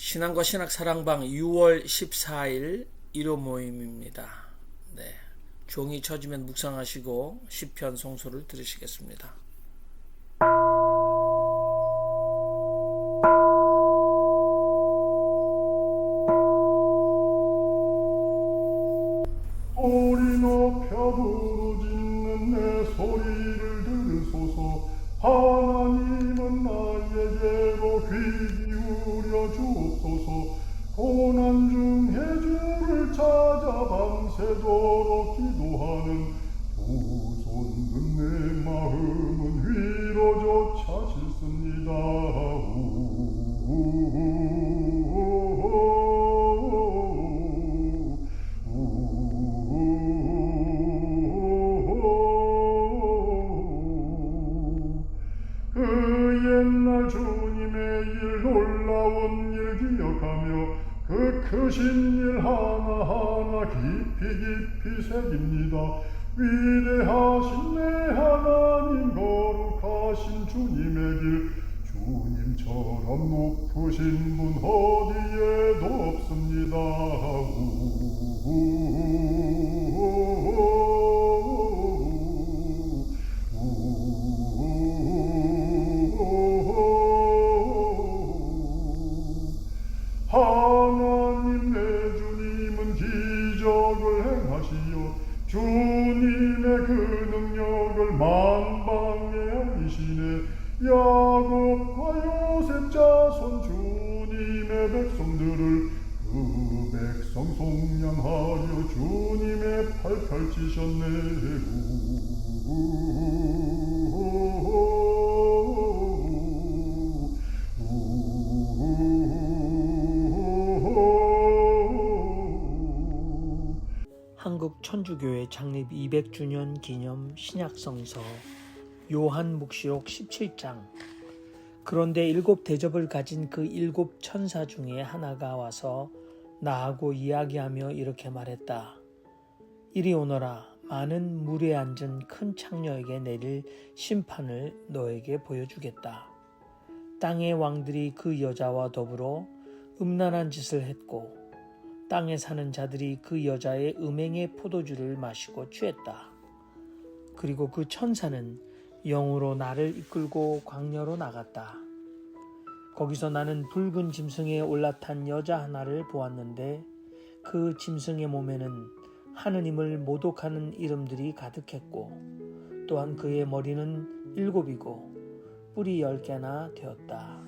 신앙과 신학 사랑방 6월 14일 1호 모임입니다. 네, 종이 쳐지면 묵상하시고 시편 송소를 들으시겠습니다. 소리 높여 부르짖는 내 소리를 들으소서. 하나님은 나에게로 귀 기울여 주옵소서. 고난 중에 주를 찾아 밤새도록 기도하는 두 손 든 내 마음은 위로조차 싫습니다. 옛날 주님의 일 놀라운 일 기억하며 그 크신 일 하나하나 깊이 새깁니다. 위대하신 내 하나님, 거룩하신 주님의 길, 주님처럼 높으신 분 어디에도 없습니다. 하나님 내 주님은 기적을 행하시어 주님의 그 능력을 만방에 알리시네. 야곱과 요셉 자손 주님의 백성들을 그 백성 속량하려 주님의 팔 펼치셨네. 한국 천주교회 창립 200주년 기념 신약성서 요한묵시록 17장. 그런데 7 대접을 가진 그 7 천사 중에 하나가 와서 나하고 이야기하며 이렇게 말했다. 이리 오너라. 많은 물에 앉은 큰 창녀에게 내릴 심판을 너에게 보여주겠다. 땅의 왕들이 그 여자와 더불어 음란한 짓을 했고 땅에 사는 자들이 그 여자의 음행의 포도주를 마시고 취했다. 그리고 그 천사는 영으로 나를 이끌고 광야로 나갔다. 거기서 나는 붉은 짐승에 올라탄 여자 하나를 보았는데 그 짐승의 몸에는 하느님을 모독하는 이름들이 가득했고 또한 그의 머리는 7이고 뿔이 10개나 되었다.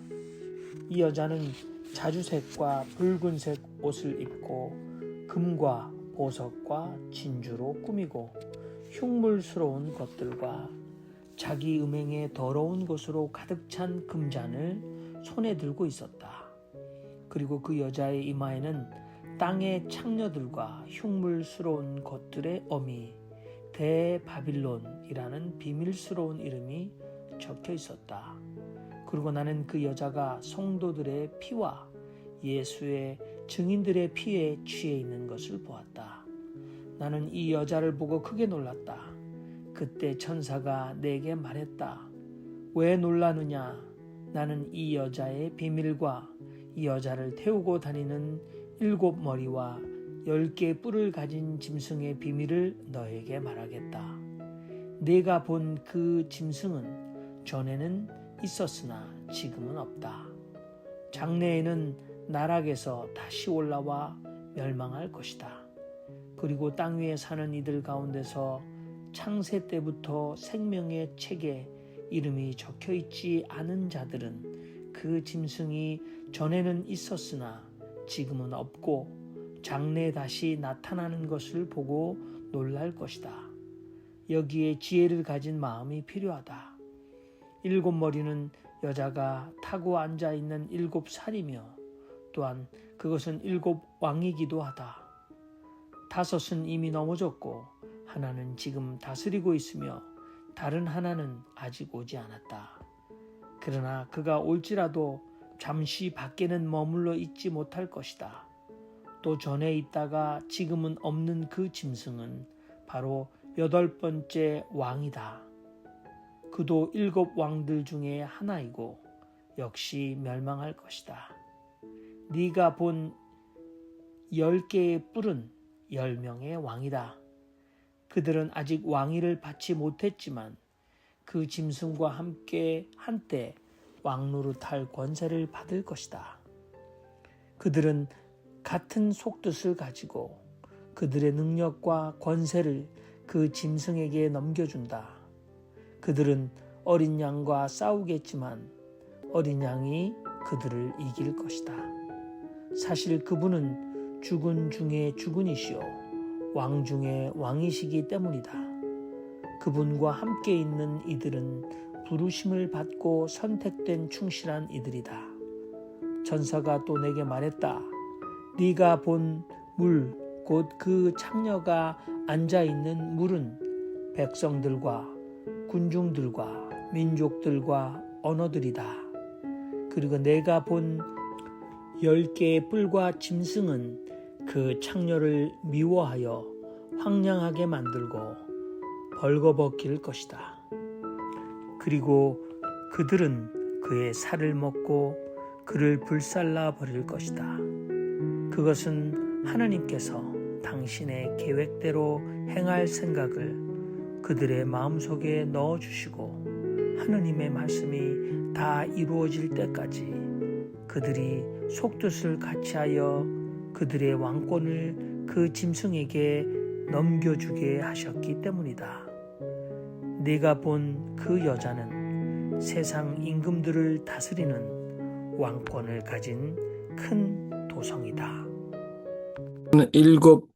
이 여자는 자주색과 붉은색 옷을 입고 금과 보석과 진주로 꾸미고 흉물스러운 것들과 자기 음행의 더러운 것으로 가득 찬 금잔을 손에 들고 있었다. 그리고 그 여자의 이마에는 땅의 창녀들과 흉물스러운 것들의 어미 대바빌론이라는 비밀스러운 이름이 적혀 있었다. 그리고 나는 그 여자가 성도들의 피와 예수의 증인들의 피에 취해 있는 것을 보았다. 나는 이 여자를 보고 크게 놀랐다. 그때 천사가 내게 말했다. 왜 놀라느냐? 나는 이 여자의 비밀과 이 여자를 태우고 다니는 7 머리와 10개 뿔을 가진 짐승의 비밀을 너에게 말하겠다. 네가 본 그 짐승은 전에는 있었으나 지금은 없다. 장래에는 나락에서 다시 올라와 멸망할 것이다. 그리고 땅 위에 사는 이들 가운데서 창세 때부터 생명의 책에 이름이 적혀 있지 않은 자들은 그 짐승이 전에는 있었으나 지금은 없고 장래에 다시 나타나는 것을 보고 놀랄 것이다. 여기에 지혜를 가진 마음이 필요하다. 7 머리는 여자가 타고 앉아있는 7 살이며 또한 그것은 7 왕이기도 하다. 5은 이미 넘어졌고 하나는 지금 다스리고 있으며 다른 하나는 아직 오지 않았다. 그러나 그가 올지라도 잠시 밖에는 머물러 있지 못할 것이다. 또 전에 있다가 지금은 없는 그 짐승은 바로 8번째 왕이다. 그도 7 왕들 중에 하나이고 역시 멸망할 것이다. 네가 본 10개의 뿔은 10명의 왕이다. 그들은 아직 왕위를 받지 못했지만 그 짐승과 함께 한때 왕노릇할 권세를 받을 것이다. 그들은 같은 속뜻을 가지고 그들의 능력과 권세를 그 짐승에게 넘겨준다. 그들은 어린 양과 싸우겠지만 어린 양이 그들을 이길 것이다. 사실 그분은 주군 중에 주군이시오 왕 중에 왕이시기 때문이다. 그분과 함께 있는 이들은 부르심을 받고 선택된 충실한 이들이다. 전사가 또 내게 말했다. 네가 본 물, 곧 그 창녀가 앉아있는 물은 백성들과 군중들과 민족들과 언어들이다. 그리고 내가 본 10개의 뿔과 짐승은 그 창녀를 미워하여 황량하게 만들고 벌거벗길 것이다. 그리고 그들은 그의 살을 먹고 그를 불살라 버릴 것이다. 그것은 하나님께서 당신의 계획대로 행할 생각을 그들의 마음속에 넣어주시고 하느님의 말씀이 다 이루어질 때까지 그들이 속뜻을 같이하여 그들의 왕권을 그 짐승에게 넘겨주게 하셨기 때문이다. 네가 본 그 여자는 세상 임금들을 다스리는 왕권을 가진 큰 도성이다. 일곱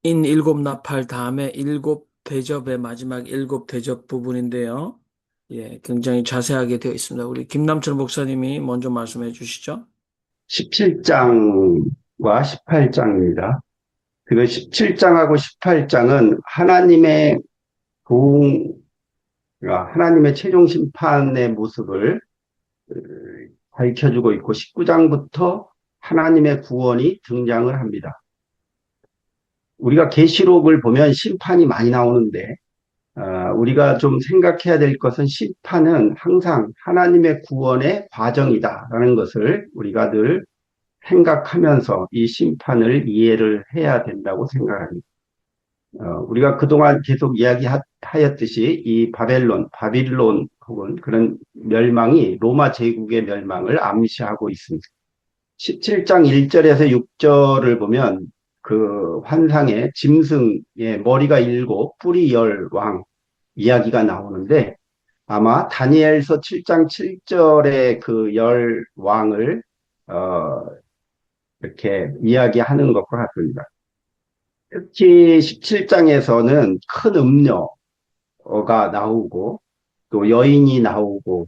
나팔 다음에 일곱 대접의 마지막 일곱 대접 부분인데요. 굉장히 자세하게 되어 있습니다. 우리 김남철 목사님이 먼저 말씀해 주시죠. 17장과 18장입니다. 그 17장하고 18장은 하나님의 하나님의 최종 심판의 모습을 밝혀주고 있고 19장부터 하나님의 구원이 등장을 합니다. 우리가 계시록을 보면 심판이 많이 나오는데 우리가 좀 생각해야 될 것은 심판은 항상 하나님의 구원의 과정이다라는 것을 우리가 늘 생각하면서 이 심판을 이해를 해야 된다고 생각합니다. 우리가 그동안 계속 이야기하였듯이 이 바빌론 혹은 그런 멸망이 로마 제국의 멸망을 암시하고 있습니다. 17장 1절에서 6절을 보면 그 환상의 짐승의 머리가 7, 뿔이 10 왕 이야기가 나오는데 아마 다니엘서 7장 7절의 그 10 왕을 이렇게 이야기하는 것과 같습니다. 특히 17장에서는 큰 음녀가 나오고 또 여인이 나오고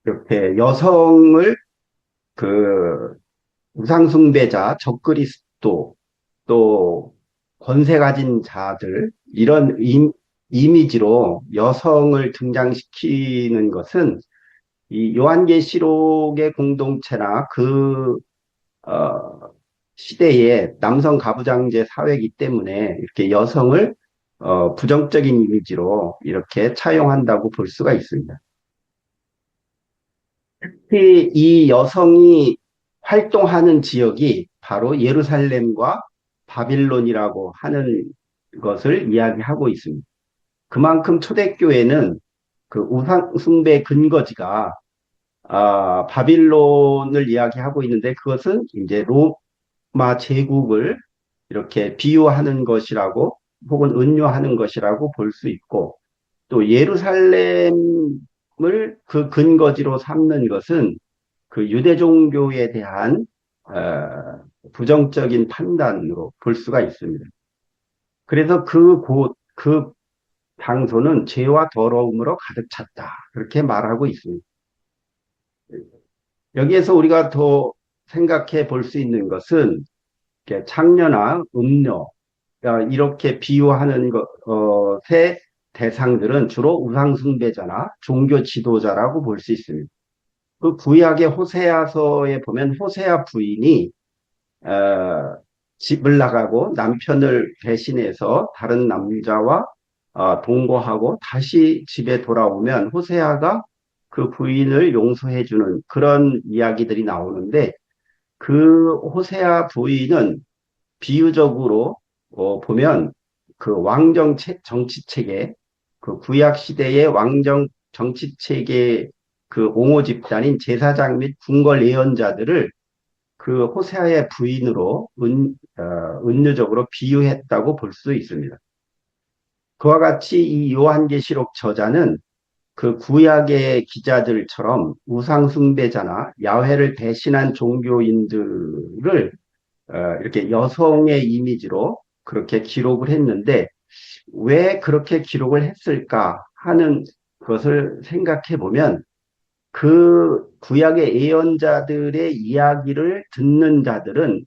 이렇게 여성을 그 우상숭배자, 적그리스도 또 권세 가진 자들 이런 이미지로 여성을 등장시키는 것은 이 요한계시록의 공동체나 그 시대의 남성 가부장제 사회이기 때문에 이렇게 여성을 부정적인 이미지로 이렇게 차용한다고 볼 수가 있습니다. 특히 이 여성이 활동하는 지역이 바로 예루살렘과 바빌론이라고 하는 것을 이야기하고 있습니다. 그만큼 초대교회는 그 우상숭배 근거지가 바빌론을 이야기하고 있는데 그것은 이제 로마 제국을 이렇게 비유하는 것이라고 혹은 은유하는 것이라고 볼 수 있고 또 예루살렘을 그 근거지로 삼는 것은 그 유대 종교에 대한 부정적인 판단으로 볼 수가 있습니다. 그래서 그 장소는 죄와 더러움으로 가득 찼다. 그렇게 말하고 있습니다. 여기에서 우리가 더 생각해 볼 수 있는 것은 창녀나 음녀 이렇게 비유하는 것의 대상들은 주로 우상숭배자나 종교 지도자라고 볼 수 있습니다. 그 구약의 호세아서에 보면 호세아 부인이 집을 나가고 남편을 대신해서 다른 남자와 동거하고 다시 집에 돌아오면 호세아가 그 부인을 용서해주는 그런 이야기들이 나오는데 그 호세아 부인은 비유적으로 보면 그 정치 체계, 그 구약 시대의 왕정 정치 체계 그 옹호 집단인 제사장 및 궁궐 예언자들을 그 호세아의 부인으로 은유적으로 비유했다고 볼 수 있습니다. 그와 같이 이 요한계시록 저자는 그 구약의 기자들처럼 우상 숭배자나 야훼를 배신한 종교인들을 이렇게 여성의 이미지로 그렇게 기록을 했는데 왜 그렇게 기록을 했을까 하는 것을 생각해 보면 그 구약의 예언자들의 이야기를 듣는 자들은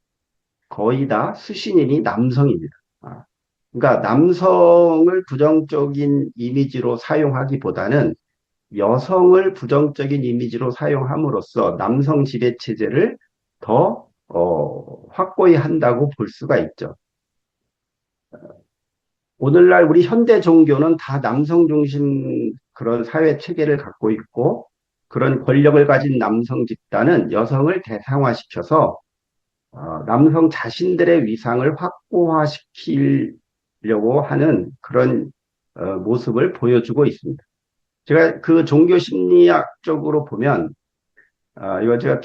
거의 다 수신인이 남성입니다. 그러니까 남성을 부정적인 이미지로 사용하기보다는 여성을 부정적인 이미지로 사용함으로써 남성 지배 체제를 더 확고히 한다고 볼 수가 있죠. 오늘날 우리 현대 종교는 다 남성 중심 그런 사회 체계를 갖고 있고 그런 권력을 가진 남성 집단은 여성을 대상화시켜서 남성 자신들의 위상을 확고화시키려고 하는 그런 모습을 보여주고 있습니다. 제가 그 종교 심리학적으로 보면 이거 제가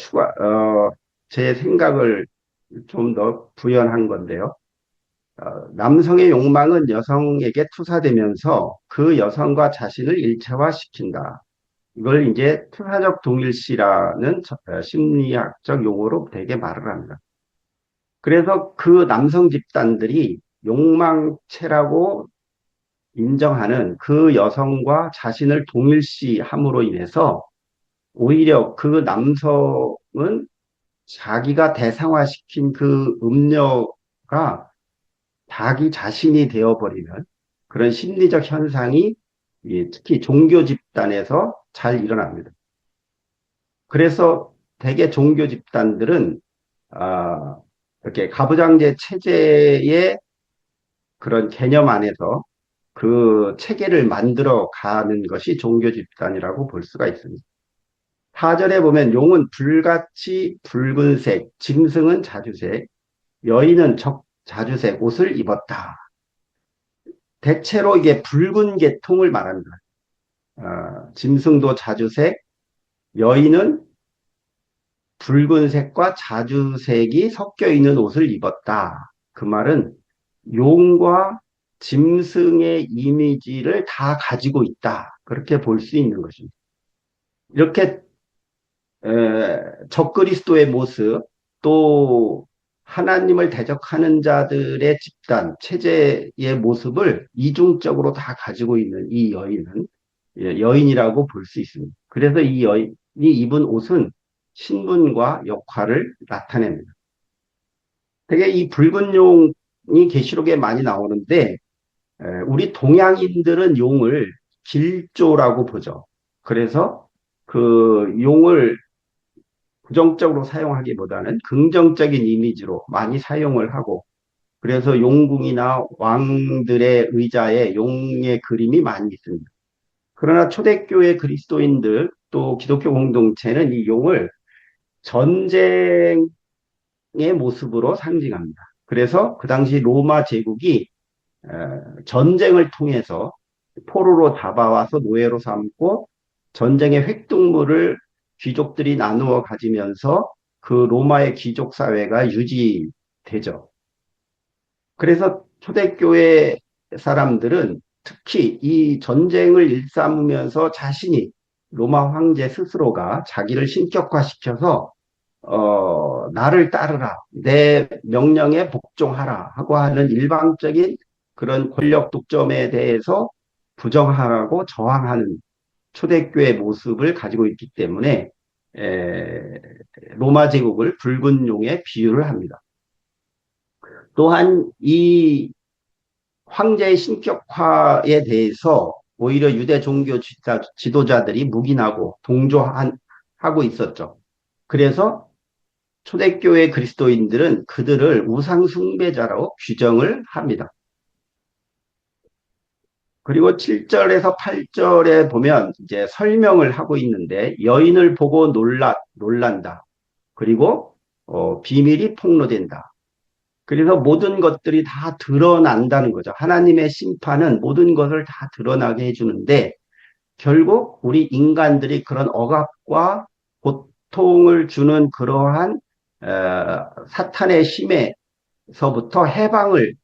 제 생각을 좀 더 부연한 건데요. 남성의 욕망은 여성에게 투사되면서 그 여성과 자신을 일체화시킨다. 이걸 이제 투사적 동일시라는 심리학적 용어로 되게 말을 합니다. 그래서 그 남성 집단들이 욕망체라고 인정하는 그 여성과 자신을 동일시함으로 인해서 오히려 그 남성은 자기가 대상화시킨 그 음녀가 자기 자신이 되어버리는 그런 심리적 현상이 특히 종교 집단에서 잘 일어납니다. 그래서 대개 종교 집단들은 이렇게 가부장제 체제의 그런 개념 안에서 그 체계를 만들어 가는 것이 종교 집단이라고 볼 수가 있습니다. 4절에 보면 용은 불같이 붉은색, 짐승은 자주색, 여인은 자주색 옷을 입었다. 대체로 이게 붉은 계통을 말합니다. 짐승도 자주색, 여인은 붉은색과 자주색이 섞여 있는 옷을 입었다. 그 말은 용과 짐승의 이미지를 다 가지고 있다. 그렇게 볼 수 있는 것입니다. 이렇게 적그리스도의 모습, 또 하나님을 대적하는 자들의 집단, 체제의 모습을 이중적으로 다 가지고 있는 이 여인은 여인이라고 볼 수 있습니다. 그래서 이 여인이 입은 옷은 신분과 역할을 나타냅니다. 되게 이 붉은 용이 계시록에 많이 나오는데 우리 동양인들은 용을 길조라고 보죠. 그래서 그 용을 부정적으로 사용하기보다는 긍정적인 이미지로 많이 사용을 하고 그래서 용궁이나 왕들의 의자에 용의 그림이 많이 있습니다. 그러나 초대교회 그리스도인들 또 기독교 공동체는 이 용을 전쟁의 모습으로 상징합니다. 그래서 그 당시 로마 제국이 전쟁을 통해서 포로로 잡아와서 노예로 삼고 전쟁의 획득물을 귀족들이 나누어 가지면서 그 로마의 귀족 사회가 유지되죠. 그래서 초대교회 사람들은 특히 이 전쟁을 일삼으면서 자신이 로마 황제 스스로가 자기를 신격화시켜서 나를 따르라, 내 명령에 복종하라 하고 하는 일방적인 그런 권력 독점에 대해서 부정하라고 저항하는 초대교회 모습을 가지고 있기 때문에 로마 제국을 붉은 용에 비유를 합니다. 또한 이 황제의 신격화에 대해서 오히려 유대 종교 지도자들이 묵인하고 동조하고 있었죠. 그래서 초대교회 그리스도인들은 그들을 우상 숭배자로 규정을 합니다. 그리고 7절에서 8절에 보면 이제 설명을 하고 있는데 여인을 보고 놀란다. 그리고 비밀이 폭로된다. 그래서 모든 것들이 다 드러난다는 거죠. 하나님의 심판은 모든 것을 다 드러나게 해주는데 결국 우리 인간들이 그런 억압과 고통을 주는 그러한 사탄의 힘에서부터 해방을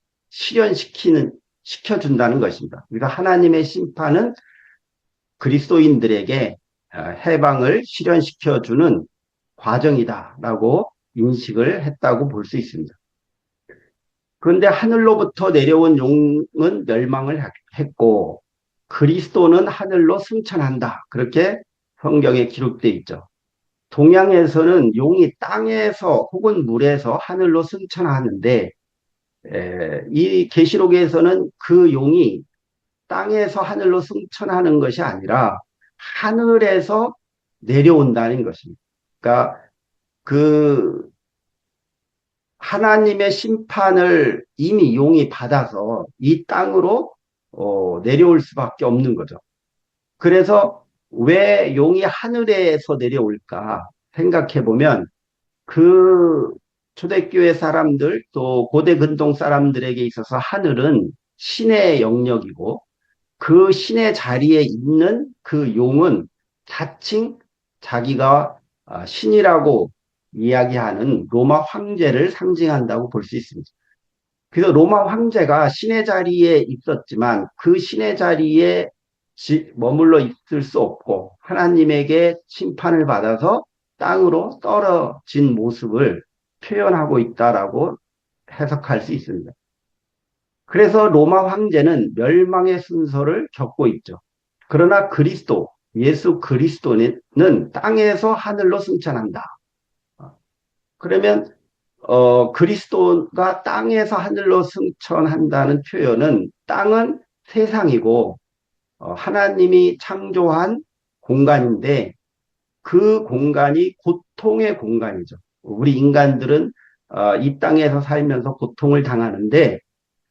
시켜준다는 것입니다. 그러니까 하나님의 심판은 그리스도인들에게 해방을 실현시켜주는 과정이다라고 인식을 했다고 볼 수 있습니다. 그런데 하늘로부터 내려온 용은 멸망을 했고 그리스도는 하늘로 승천한다. 그렇게 성경에 기록되어 있죠. 동양에서는 용이 땅에서 혹은 물에서 하늘로 승천하는데 이 계시록에서는 그 용이 땅에서 하늘로 승천하는 것이 아니라 하늘에서 내려온다는 것입니다. 그러니까 그 하나님의 심판을 이미 용이 받아서 이 땅으로 내려올 수밖에 없는 거죠. 그래서 왜 용이 하늘에서 내려올까 생각해 보면 그 초대교회 사람들 또 고대 근동 사람들에게 있어서 하늘은 신의 영역이고 그 신의 자리에 있는 그 용은 자칭 자기가 신이라고 이야기하는 로마 황제를 상징한다고 볼 수 있습니다. 그래서 로마 황제가 신의 자리에 있었지만 그 신의 자리에 머물러 있을 수 없고 하나님에게 심판을 받아서 땅으로 떨어진 모습을 표현하고 있다라고 해석할 수 있습니다. 그래서 로마 황제는 멸망의 순서를 겪고 있죠. 그러나 그리스도, 예수 그리스도는 땅에서 하늘로 승천한다. 그러면 그리스도가 땅에서 하늘로 승천한다는 표현은 땅은 세상이고 하나님이 창조한 공간인데 그 공간이 고통의 공간이죠. 우리 인간들은 이 땅에서 살면서 고통을 당하는데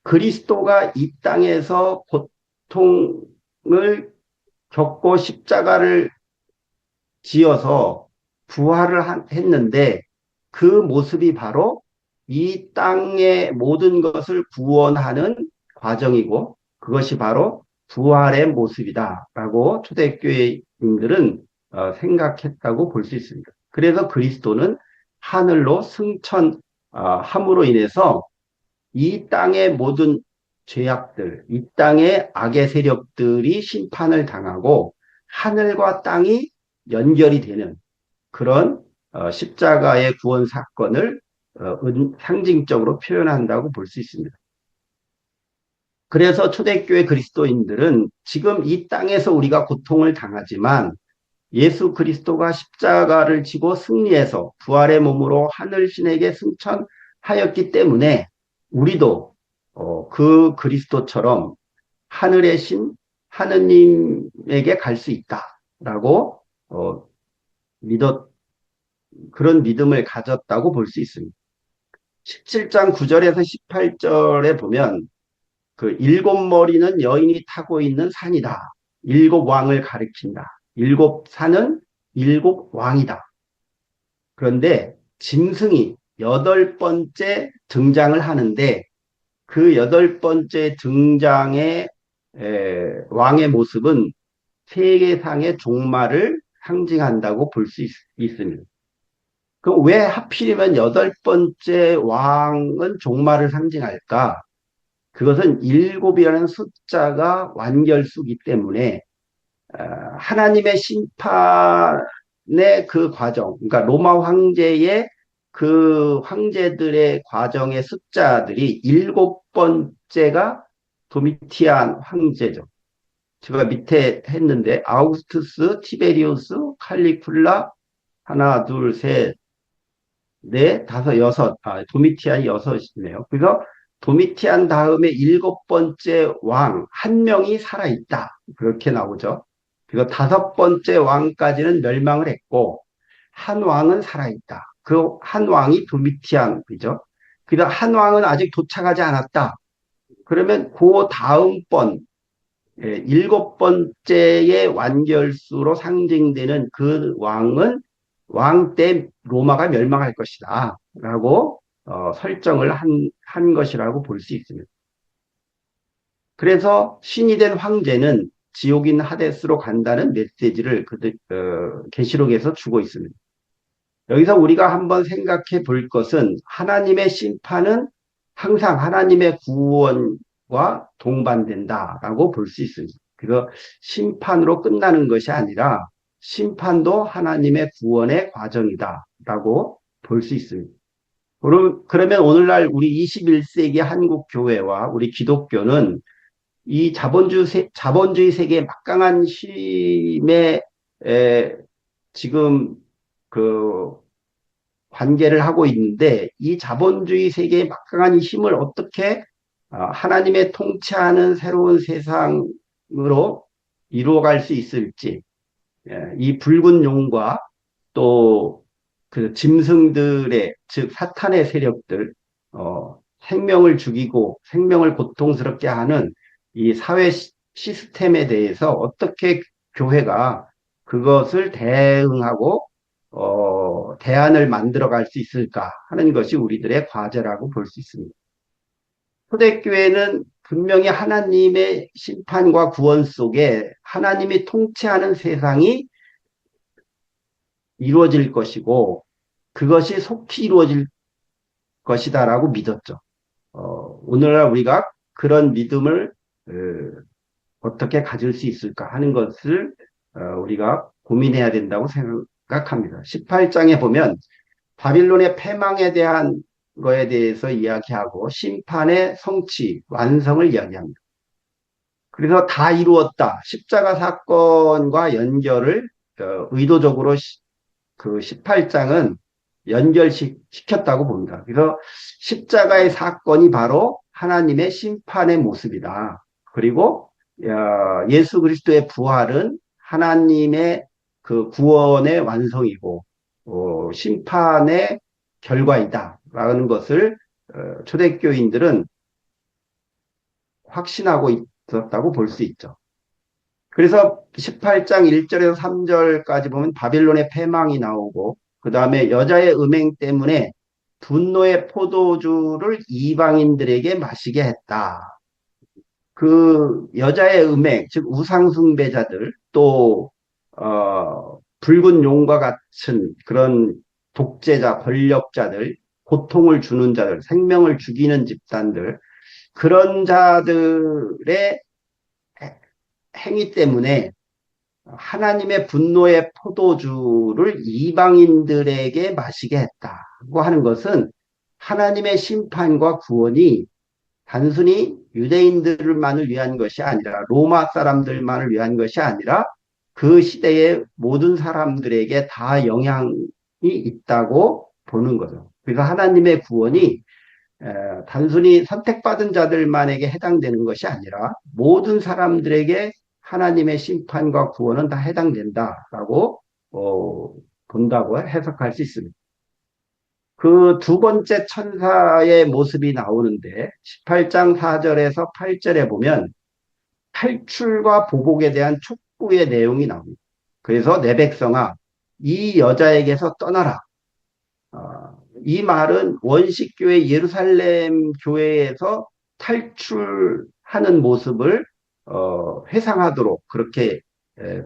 그리스도가 이 땅에서 고통을 겪고 십자가를 지어서 부활을 했는데 그 모습이 바로 이 땅의 모든 것을 구원하는 과정이고 그것이 바로 부활의 모습이다라고 초대교회인들은 생각했다고 볼 수 있습니다. 그래서 그리스도는 하늘로 승천함으로 인해서 이 땅의 모든 죄악들, 이 땅의 악의 세력들이 심판을 당하고 하늘과 땅이 연결이 되는 그런 십자가의 구원 사건을 상징적으로 표현한다고 볼 수 있습니다. 그래서 초대교회 그리스도인들은 지금 이 땅에서 우리가 고통을 당하지만 예수 그리스도가 십자가를 지고 승리해서 부활의 몸으로 하늘 신에게 승천하였기 때문에 우리도 그 그리스도처럼 하늘의 신 하느님에게 갈 수 있다라고 그런 믿음을 가졌다고 볼 수 있습니다. 17장 9절에서 18절에 보면 그 일곱 머리는 여인이 타고 있는 산이다. 일곱 왕을 가리킨다. 일곱 산은 일곱 왕이다. 그런데 짐승이 여덟 번째 등장을 하는데 그 여덟 번째 등장의 왕의 모습은 세계상의 종말을 상징한다고 볼 수 있습니다. 그럼 왜 하필이면 여덟 번째 왕은 종말을 상징할까? 그것은 일곱이라는 숫자가 완결수기 때문에 하나님의 심판의 그 과정, 그러니까 로마 황제의 그 황제들의 과정의 숫자들이 일곱 번째가 도미티안 황제죠. 제가 밑에 했는데 아우구스투스, 티베리우스, 칼리굴라 하나, 둘, 셋, 넷, 다섯, 여섯. 도미티안이 여섯이네요. 그래서 도미티안 다음에 일곱 번째 왕 한 명이 살아있다. 그렇게 나오죠. 그리고 다섯 번째 왕까지는 멸망을 했고 한 왕은 살아있다. 그 한 왕이 도미티안이죠. 그래서 한 왕은 아직 도착하지 않았다. 그러면 그 다음번 일곱 번째의 완결수로 상징되는 그 왕은 왕 때 로마가 멸망할 것이다 라고 설정을 한 것이라고 볼 수 있습니다. 그래서 신이 된 황제는 지옥인 하데스로 간다는 메시지를 계시록에서 주고 있습니다. 여기서 우리가 한번 생각해 볼 것은 하나님의 심판은 항상 하나님의 구원과 동반된다라고 볼 수 있습니다. 그래서 심판으로 끝나는 것이 아니라 심판도 하나님의 구원의 과정이다라고 볼 수 있습니다. 그러면 오늘날 우리 21세기 한국 교회와 우리 기독교는 이 자본주의 세계의 막강한 힘에 지금 그 관계를 하고 있는데 이 자본주의 세계의 막강한 힘을 어떻게 하나님의 통치하는 새로운 세상으로 이루어갈 수 있을지 이 붉은 용과 또 그 짐승들의 즉 사탄의 세력들 생명을 죽이고 생명을 고통스럽게 하는 이 사회 시스템에 대해서 어떻게 교회가 그것을 대응하고 대안을 만들어갈 수 있을까 하는 것이 우리들의 과제라고 볼 수 있습니다. 초대교회는 분명히 하나님의 심판과 구원 속에 하나님이 통치하는 세상이 이루어질 것이고 그것이 속히 이루어질 것이다라고 믿었죠. 오늘날 우리가 그런 믿음을 어떻게 가질 수 있을까 하는 것을 우리가 고민해야 된다고 생각합니다. 18장에 보면 바빌론의 패망에 대한 거에 대해서 이야기하고 심판의 성취, 완성을 이야기합니다. 그래서 다 이루었다. 십자가 사건과 연결을 의도적으로 그 18장은 연결시켰다고 봅니다. 그래서 십자가의 사건이 바로 하나님의 심판의 모습이다. 그리고 예수 그리스도의 부활은 하나님의 그 구원의 완성이고 심판의 결과이다. 라는 것을 초대교인들은 확신하고 있었다고 볼 수 있죠. 그래서 18장 1절에서 3절까지 보면 바빌론의 패망이 나오고 그 다음에 여자의 음행 때문에 분노의 포도주를 이방인들에게 마시게 했다. 그 여자의 음행, 즉 우상숭배자들 또 붉은 용과 같은 그런 독재자, 권력자들, 고통을 주는 자들, 생명을 죽이는 집단들 그런 자들의 행위 때문에 하나님의 분노의 포도주를 이방인들에게 마시게 했다고 하는 것은 하나님의 심판과 구원이 단순히 유대인들만을 위한 것이 아니라 로마 사람들만을 위한 것이 아니라 그 시대의 모든 사람들에게 다 영향이 있다고 보는 거죠. 그래서 하나님의 구원이 단순히 선택받은 자들만에게 해당되는 것이 아니라 모든 사람들에게 하나님의 심판과 구원은 다 해당된다라고 본다고 해석할 수 있습니다. 그 두 번째 천사의 모습이 나오는데 18장 4절에서 8절에 보면 탈출과 보복에 대한 촉구의 내용이 나옵니다. 그래서 내 백성아 이 여자에게서 떠나라. 이 말은 원식교회 예루살렘 교회에서 탈출하는 모습을 회상하도록 그렇게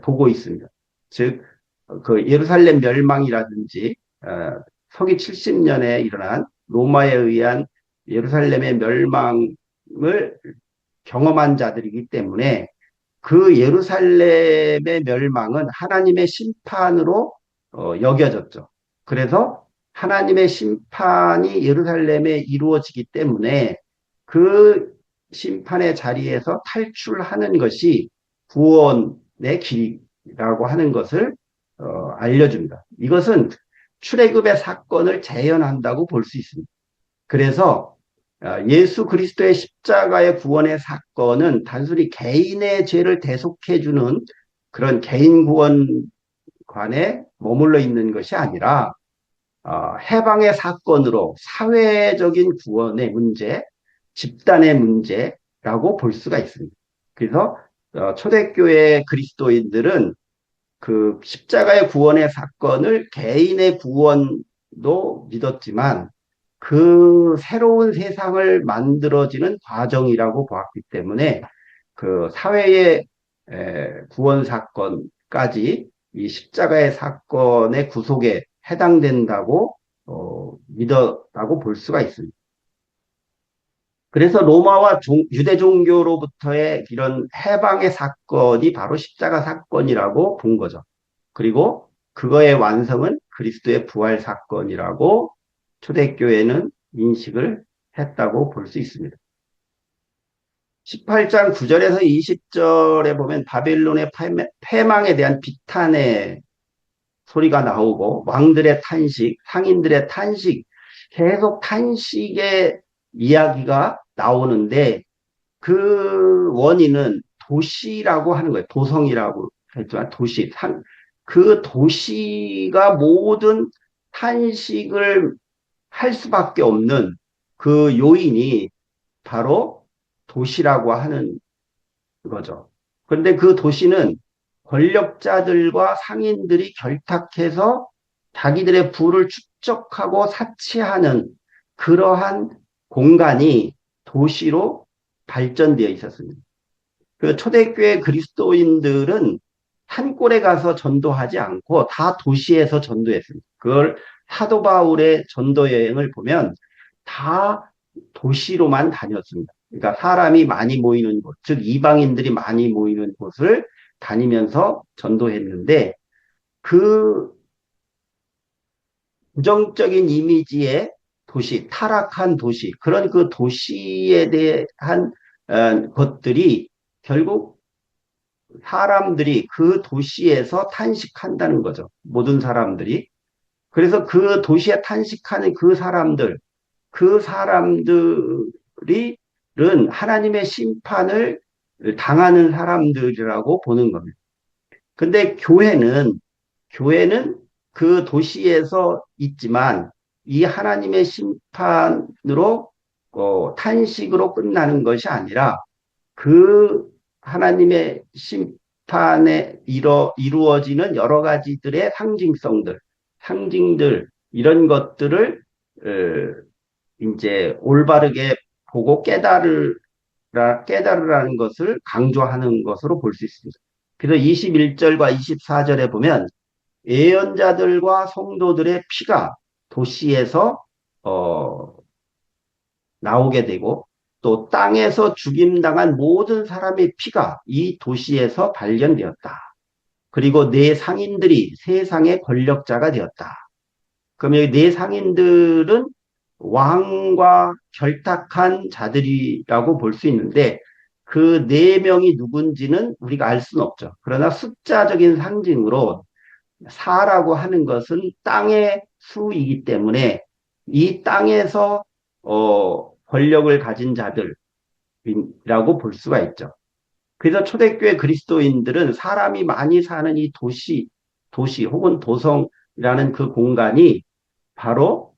보고 있습니다. 즉, 그 예루살렘 멸망이라든지 서기 70년에 일어난 로마에 의한 예루살렘의 멸망을 경험한 자들이기 때문에 그 예루살렘의 멸망은 하나님의 심판으로 여겨졌죠. 그래서 하나님의 심판이 예루살렘에 이루어지기 때문에 그 심판의 자리에서 탈출하는 것이 구원의 길이라고 하는 것을 알려줍니다. 이것은 출애굽의 사건을 재현한다고 볼 수 있습니다. 그래서 예수 그리스도의 십자가의 구원의 사건은 단순히 개인의 죄를 대속해주는 그런 개인 구원관에 머물러 있는 것이 아니라 해방의 사건으로 사회적인 구원의 문제, 집단의 문제라고 볼 수가 있습니다. 그래서 초대교회 그리스도인들은 그 십자가의 구원의 사건을 개인의 구원도 믿었지만 그 새로운 세상을 만들어지는 과정이라고 보았기 때문에 그 사회의 구원 사건까지 이 십자가의 사건의 구속에 해당된다고 믿었다고 볼 수가 있습니다. 그래서 로마와 유대 종교로부터의 이런 해방의 사건이 바로 십자가 사건이라고 본 거죠. 그리고 그거의 완성은 그리스도의 부활 사건이라고 초대교회는 인식을 했다고 볼 수 있습니다. 18장 9절에서 20절에 보면 바벨론의 패망에 대한 비탄의 소리가 나오고 왕들의 탄식, 상인들의 탄식, 계속 탄식의 이야기가 나오는데 그 원인은 도시라고 하는 거예요. 도성이라고 했지만 도시, 그 도시가 모든 탄식을 할 수밖에 없는 그 요인이 바로 도시라고 하는 거죠. 그런데 그 도시는 권력자들과 상인들이 결탁해서 자기들의 부를 축적하고 사치하는 그러한 공간이 도시로 발전되어 있었습니다. 그 초대교회 그리스도인들은 산골에 가서 전도하지 않고 다 도시에서 전도했습니다. 그걸 사도 바울의 전도 여행을 보면 다 도시로만 다녔습니다. 그러니까 사람이 많이 모이는 곳, 즉 이방인들이 많이 모이는 곳을 다니면서 전도했는데 그 부정적인 이미지의 도시, 타락한 도시, 그런 그 도시에 대한 것들이 결국 사람들이 그 도시에서 탄식한다는 거죠. 모든 사람들이. 그래서 그 도시에 탄식하는 그 사람들이 하나님의 심판을 당하는 사람들이라고 보는 겁니다. 근데 교회는 그 도시에서 있지만 이 하나님의 심판으로 탄식으로 끝나는 것이 아니라 그 하나님의 심판에 이루어지는 여러 가지들의 상징들, 이런 것들을 이제 올바르게 보고 깨달으라는 것을 강조하는 것으로 볼 수 있습니다. 그래서 21절과 24절에 보면 예언자들과 성도들의 피가 도시에서 나오게 되고 또 땅에서 죽임당한 모든 사람의 피가 이 도시에서 발견되었다. 그리고 네 상인들이 세상의 권력자가 되었다. 그러면 네 상인들은 왕과 결탁한 자들이라고 볼 수 있는데 그 네 명이 누군지는 우리가 알 수는 없죠. 그러나 숫자적인 상징으로 사라고 하는 것은 땅의 수이기 때문에 이 땅에서 권력을 가진 자들이라고 볼 수가 있죠. 그래서 초대교회 그리스도인들은 사람이 많이 사는 이 도시 혹은 도성이라는 그 공간이 바로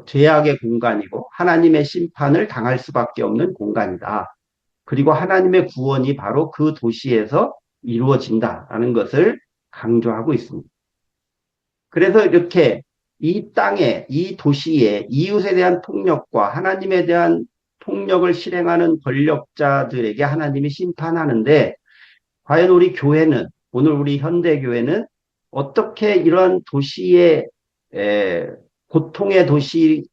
죄악의 공간이고 하나님의 심판을 당할 수밖에 없는 공간이다. 그리고 하나님의 구원이 바로 그 도시에서 이루어진다라는 것을 강조하고 있습니다. 그래서 이렇게 이 땅에, 이 도시에 이웃에 대한 폭력과 하나님에 대한 폭력을 실행하는 권력자들에게 하나님이 심판하는데 과연 오늘 우리 현대교회는 어떻게 이런 도시의 고통의 도시에서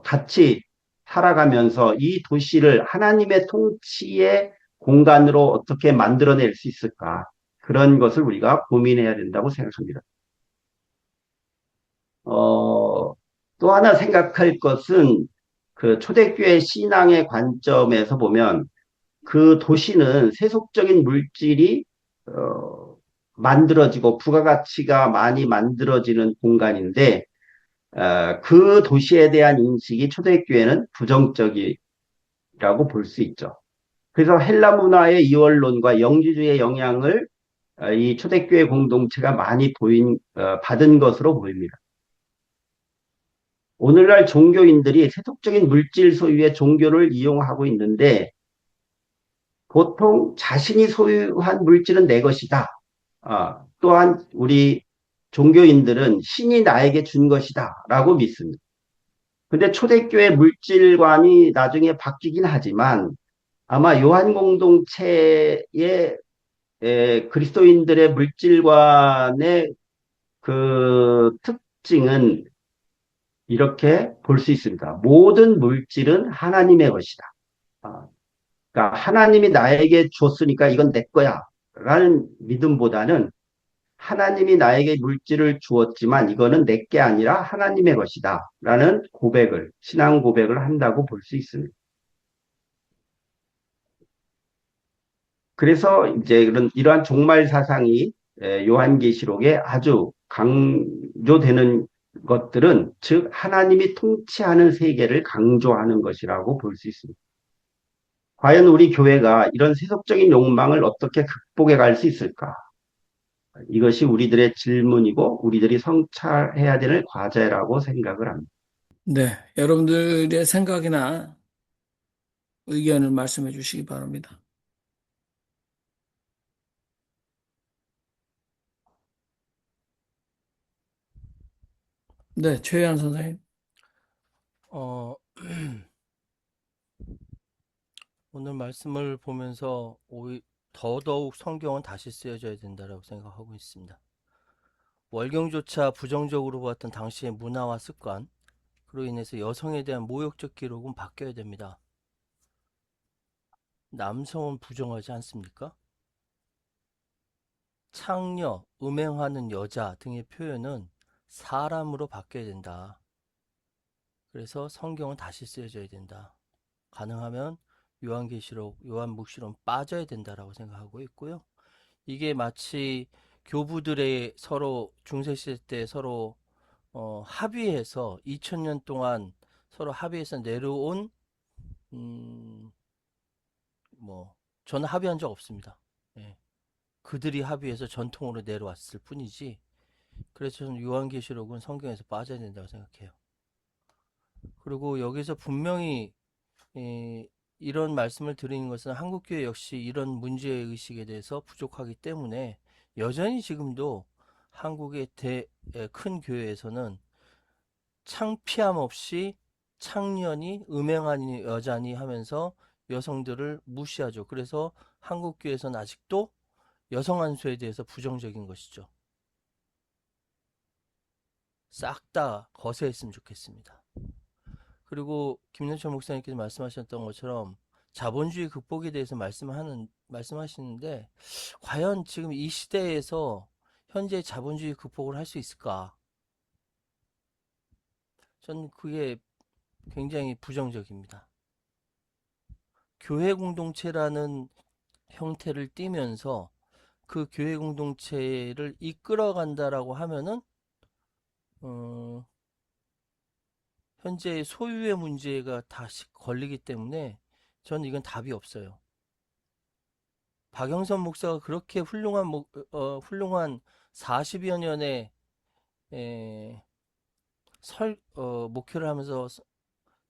같이 살아가면서 이 도시를 하나님의 통치의 공간으로 어떻게 만들어낼 수 있을까? 그런 것을 우리가 고민해야 된다고 생각합니다. 또 하나 생각할 것은 그 초대교회 신앙의 관점에서 보면 그 도시는 세속적인 물질이 만들어지고 부가가치가 많이 만들어지는 공간인데 그 도시에 대한 인식이 초대교회는 부정적이라고 볼 수 있죠. 그래서 헬라 문화의 이원론과 영지주의의 영향을 이 초대교회 공동체가 많이 받은 것으로 보입니다. 오늘날 종교인들이 세속적인 물질 소유의 종교를 이용하고 있는데 보통 자신이 소유한 물질은 내 것이다. 또한 우리 종교인들은 신이 나에게 준 것이다 라고 믿습니다. 근데 초대교회 물질관이 나중에 바뀌긴 하지만 아마 요한 공동체의 그리스도인들의 물질관의 그 특징은 이렇게 볼 수 있습니다. 모든 물질은 하나님의 것이다. 아, 그러니까 하나님이 나에게 줬으니까 이건 내 거야 라는 믿음보다는 하나님이 나에게 물질을 주었지만 이거는 내 게 아니라 하나님의 것이다 라는 신앙 고백을 한다고 볼 수 있습니다. 그래서 이제 이러한 종말 사상이 요한계시록에 아주 강조되는 것들은 즉 하나님이 통치하는 세계를 강조하는 것이라고 볼 수 있습니다. 과연 우리 교회가 이런 세속적인 욕망을 어떻게 극복해 갈 수 있을까? 이것이 우리들의 질문이고 우리들이 성찰해야 되는 과제라고 생각을 합니다. 네, 여러분들의 생각이나 의견을 말씀해 주시기 바랍니다. 네, 최혜한 선생님. 어, 오늘 말씀을 보면서 더더욱 성경은 다시 쓰여져야 된다고 생각하고 있습니다. 월경조차 부정적으로 보았던 당시의 문화와 습관, 그로 인해서 여성에 대한 모욕적 기록은 바뀌어야 됩니다. 남성은 부정하지 않습니까? 창녀, 음행하는 여자 등의 표현은 사람으로 바뀌어야 된다. 그래서 성경은 다시 쓰여져야 된다. 가능하면 요한계시록, 요한묵시록 빠져야 된다라고 생각하고 있고요. 이게 마치 교부들의 서로 중세시대 때 서로 합의해서 2000년 동안 서로 합의해서 내려온 저는 합의한 적 없습니다. 예. 그들이 합의해서 전통으로 내려왔을 뿐이지. 그래서 저는 요한계시록은 성경에서 빠져야 된다고 생각해요. 그리고 여기서 분명히 이런 말씀을 드리는 것은 한국교회 역시 이런 문제의식에 대해서 부족하기 때문에 여전히 지금도 한국의 큰 교회에서는 창피함 없이 창년이 음행하니 여자니 하면서 여성들을 무시하죠. 그래서 한국교회에서는 아직도 여성 안수에 대해서 부정적인 것이죠. 싹 다 거세했으면 좋겠습니다. 그리고 김현철 목사님께서 말씀하셨던 것처럼 자본주의 극복에 대해서 말씀하시는데 과연 지금 이 시대에서 현재 자본주의 극복을 할 수 있을까? 저는 그게 굉장히 부정적입니다. 교회 공동체라는 형태를 띠면서 그 교회 공동체를 이끌어간다라고 하면은 현재 소유의 문제가 다시 걸리기 때문에 저는 이건 답이 없어요. 박영선 목사가 그렇게 훌륭한 40여 년의 목회를 하면서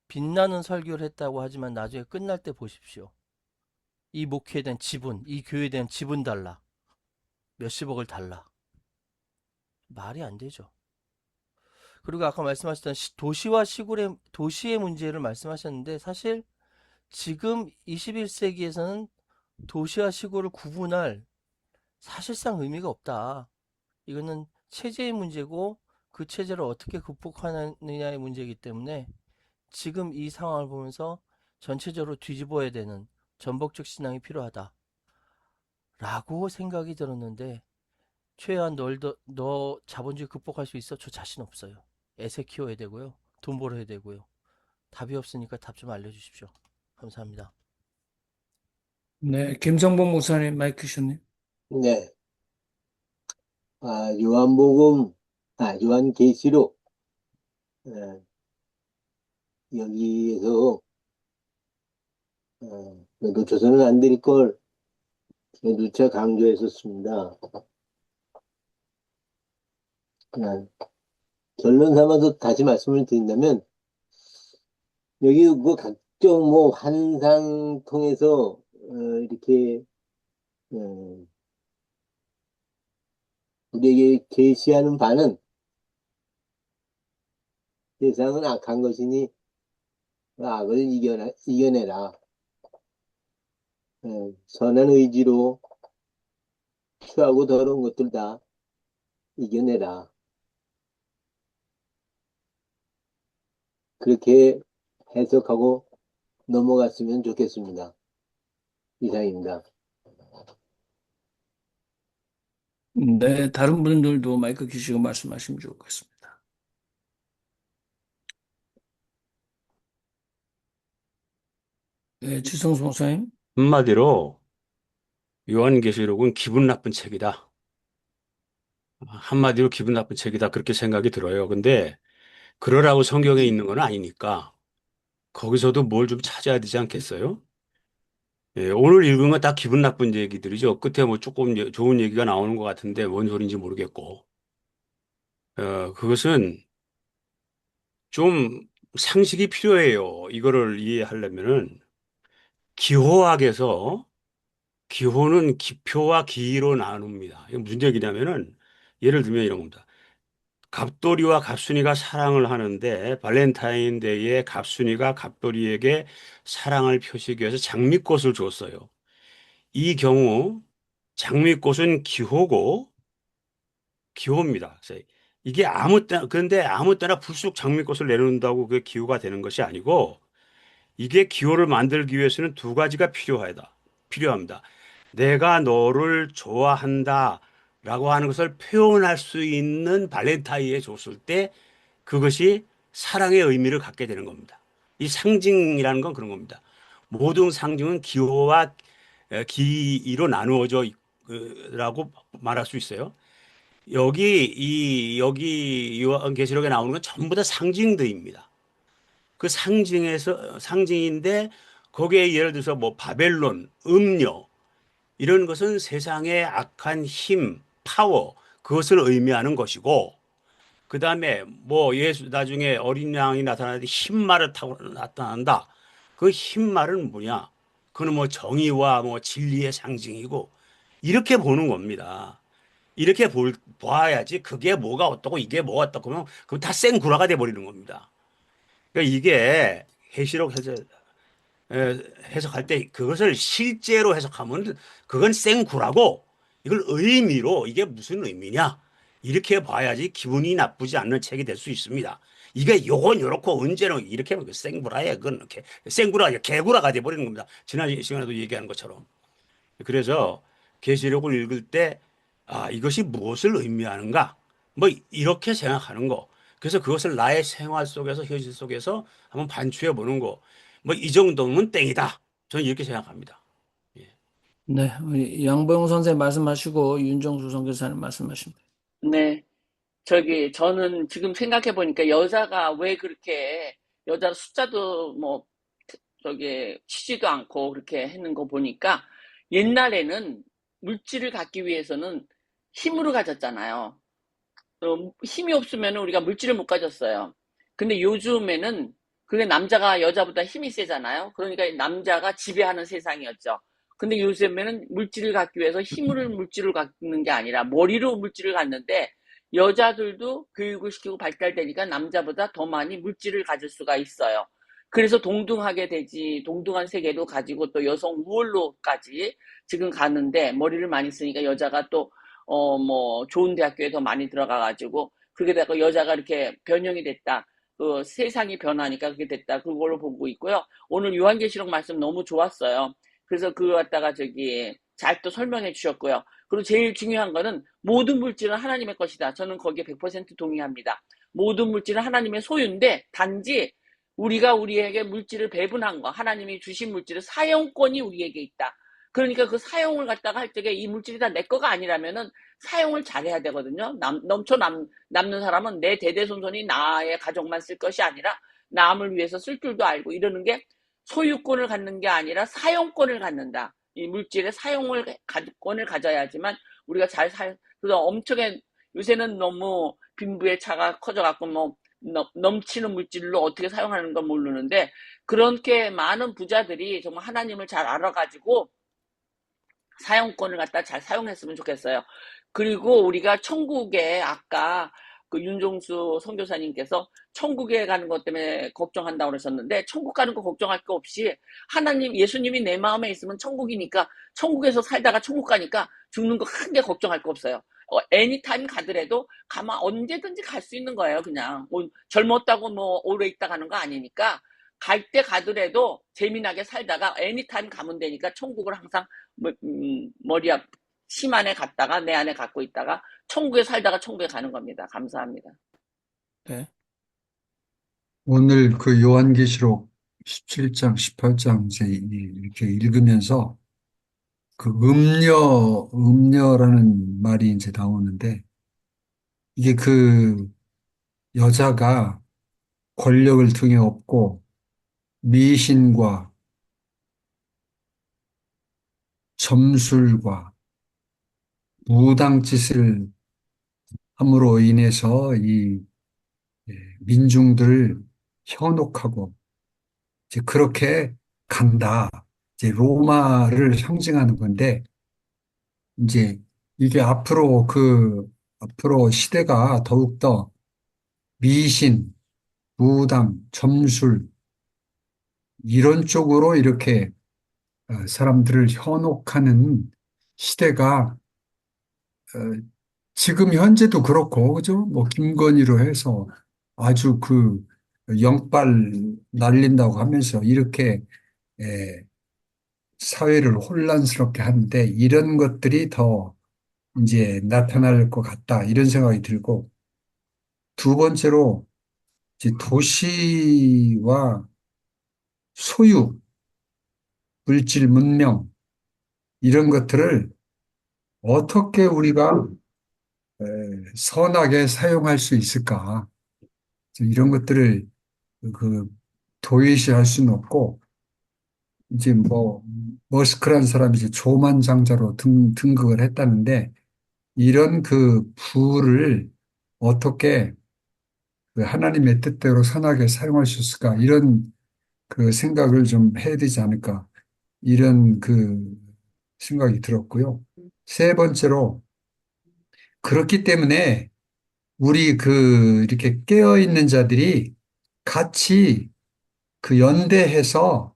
빛나는 설교를 했다고 하지만 나중에 끝날 때 보십시오. 이 목회에 대한 지분, 이 교회에 대한 지분 달라. 몇십억을 달라. 말이 안 되죠. 그리고 아까 말씀하셨던 도시의 문제를 말씀하셨는데 사실 지금 21세기에서는 도시와 시골을 구분할 사실상 의미가 없다. 이거는 체제의 문제고 그 체제를 어떻게 극복하느냐의 문제이기 때문에 지금 이 상황을 보면서 전체적으로 뒤집어야 되는 전복적 신앙이 필요하다. 라고 생각이 들었는데 최소한 너 자본주의 극복할 수 있어? 저 자신 없어요. 애새 키워야 되고요. 돈 벌어야 되고요. 답이 없으니까 답 좀 알려주십시오. 감사합니다. 네, 김성봉 목사님 마이크 주셨네요. 네. 요한복음, 요한계시록, 예, 여기에서, 놓쳐서는 안 될 걸, 누차 강조했었습니다. 결론 삼아서 다시 말씀을 드린다면, 여기 뭐 각종 환상 통해서 이렇게 우리에게 계시하는 바는 세상은 악한 것이니 악을 이겨내라. 선한 의지로 추하고 더러운 것들 다 이겨내라. 그렇게 해석하고 넘어갔으면 좋겠습니다. 이상입니다. 네, 다른 분들도 마이크 켜시고 말씀하시면 좋을 것 같습니다. 네, 지성수 목사님. 한마디로 요한계시록은 기분 나쁜 책이다. 한마디로 기분 나쁜 책이다. 그렇게 생각이 들어요. 근데 그러라고 성경에 있는 건 아니니까 거기서도 뭘 좀 찾아야 되지 않겠어요? 예, 오늘 읽은 건 다 기분 나쁜 얘기들이죠. 끝에 뭐 조금 좋은 얘기가 나오는 것 같은데 뭔 소리인지 모르겠고. 그것은 좀 상식이 필요해요. 이거를 이해하려면은 기호학에서 기호는 기표와 기로 나눕니다. 이게 무슨 얘기냐면은 예를 들면 이런 겁니다. 갑돌이와 갑순이가 사랑을 하는데 발렌타인데이에 갑순이가 갑돌이에게 사랑을 표시하기 위해서 장미꽃을 줬어요. 이 경우 장미꽃은 기호입니다. 그래서 이게 아무 때나 그런데 아무 때나 불쑥 장미꽃을 내놓는다고 그게 기호가 되는 것이 아니고 이게 기호를 만들기 위해서는 두 가지가 필요합니다. 내가 너를 좋아한다 라고 하는 것을 표현할 수 있는 발렌타인에 줬을 때 그것이 사랑의 의미를 갖게 되는 겁니다. 이 상징이라는 건 그런 겁니다. 모든 상징은 기호와 기로 나누어져 라고 말할 수 있어요. 여기 요한계시록에 나오는 건 전부 다 상징들입니다. 그 상징인데 거기에 예를 들어서 뭐 바벨론, 음료 이런 것은 세상의 악한 힘, 파워 그것을 의미하는 것이고 그 다음에 뭐 예수 나중에 어린 양이 나타나는데 흰말을 타고 나타난다. 그 흰말은 뭐냐? 그는 뭐 정의와 뭐 진리의 상징이고 이렇게 보는 겁니다. 이렇게 봐야지 그게 뭐가 어떻고 이게 뭐가 어떻고 하면 그건 다 생구라가 돼버리는 겁니다. 그러니까 이게 계시록 해석할 때 그것을 실제로 해석하면 그건 생구라고 이걸 의미로 이게 무슨 의미냐 이렇게 봐야지 기분이 나쁘지 않는 책이 될 수 있습니다. 이게 요건 요렇고 언제는 이렇게 하면 생구라야 그건 이렇게 생구라 개구라가 돼버리는 겁니다. 지난 시간에도 얘기한 것처럼. 그래서 계시록을 읽을 때 이것이 무엇을 의미하는가 뭐 이렇게 생각하는 거. 그래서 그것을 나의 생활 속에서 현실 속에서 한번 반추해 보는 거. 뭐 이 정도면 땡이다. 저는 이렇게 생각합니다. 예. 네, 우리 양보영 선생님 말씀하시고 윤정수 선교사님 말씀하십니다. 네. 저는 지금 생각해보니까 여자가 왜 그렇게, 여자 숫자도 뭐, 치지도 않고 그렇게 했는 거 보니까 옛날에는 물질을 갖기 위해서는 힘으로 가졌잖아요. 힘이 없으면 우리가 물질을 못 가졌어요. 근데 요즘에는 그게 남자가 여자보다 힘이 세잖아요. 그러니까 남자가 지배하는 세상이었죠. 근데 요즘에는 물질을 갖기 위해서 물질을 갖는 게 아니라 머리로 물질을 갖는데 여자들도 교육을 시키고 발달되니까 남자보다 더 많이 물질을 가질 수가 있어요. 그래서 동등한 세계도 가지고 또 여성 우월로까지 지금 가는데 머리를 많이 쓰니까 여자가 또 좋은 대학교에 더 많이 들어가가지고, 그게 되고 여자가 이렇게 변형이 됐다. 세상이 변하니까 그렇게 됐다. 그걸로 보고 있고요. 오늘 요한계시록 말씀 너무 좋았어요. 그래서 그거 갖다가 잘 또 설명해 주셨고요. 그리고 제일 중요한 거는 모든 물질은 하나님의 것이다. 저는 거기에 100% 동의합니다. 모든 물질은 하나님의 소유인데, 단지 우리가 우리에게 물질을 배분한 거, 하나님이 주신 물질의 사용권이 우리에게 있다. 그러니까 그 사용을 갖다가 할 적에 이 물질이 다 내 거가 아니라면은 사용을 잘해야 되거든요. 남는 사람은 내 대대손손이 나의 가족만 쓸 것이 아니라 남을 위해서 쓸 줄도 알고 이러는 게, 소유권을 갖는 게 아니라 사용권을 갖는다. 이 물질의 사용권을 가져야지만 우리가 그래서 엄청나게 요새는 너무 빈부의 차가 커져갖고 넘치는 물질로 어떻게 사용하는 건 모르는데, 그렇게 많은 부자들이 정말 하나님을 잘 알아가지고 사용권을 갖다 잘 사용했으면 좋겠어요. 그리고 우리가 천국에 아까 그 윤종수 선교사님께서 천국에 가는 것 때문에 걱정한다고 그러셨는데 천국 가는 거 걱정할 거 없이 하나님 예수님이 내 마음에 있으면 천국이니까 천국에서 살다가 천국 가니까 죽는 거 크게 걱정할 거 없어요. 애니타임 가더라도 가면 언제든지 갈 수 있는 거예요. 그냥 뭐 젊었다고 뭐 오래 있다 가는 거 아니니까 갈 때 가더라도 재미나게 살다가 애니타임 가면 되니까 천국을 항상 머리 앞 심 안에 갔다가 내 안에 갖고 있다가 천국에 살다가 천국에 가는 겁니다. 감사합니다. 네. 오늘 그 요한계시록 17장, 18장 이제 이렇게 읽으면서 그 음녀라는 말이 이제 나오는데 이게 그 여자가 권력을 등에 업고 미신과 점술과 무당짓을 함으로 인해서 이 민중들을 현혹하고 이제 그렇게 간다. 이제 로마를 상징하는 건데 이제 이게 앞으로 시대가 더욱더 미신, 무당, 점술 이런 쪽으로 이렇게 사람들을 현혹하는 시대가 어, 지금 현재도 그렇고 그죠? 뭐 김건희로 해서 아주 그 영빨 날린다고 하면서 이렇게 에, 사회를 혼란스럽게 하는데 이런 것들이 더 이제 나타날 것 같다 이런 생각이 들고 두 번째로 이제 도시와 소유, 물질, 문명 이런 것들을 어떻게 우리가 에, 선하게 사용할 수 있을까? 이런 것들을 그 도외시할 수는 없고 이제 뭐 머스크라는 사람이 이제 조만장자로 등극을 했다는데 이런 그 부를 어떻게 그 하나님의 뜻대로 선하게 사용할 수 있을까 이런 그 생각을 좀 해야 되지 않을까 이런 그 생각이 들었고요. 세 번째로 그렇기 때문에 우리 그 이렇게 깨어 있는 자들이 같이 그 연대해서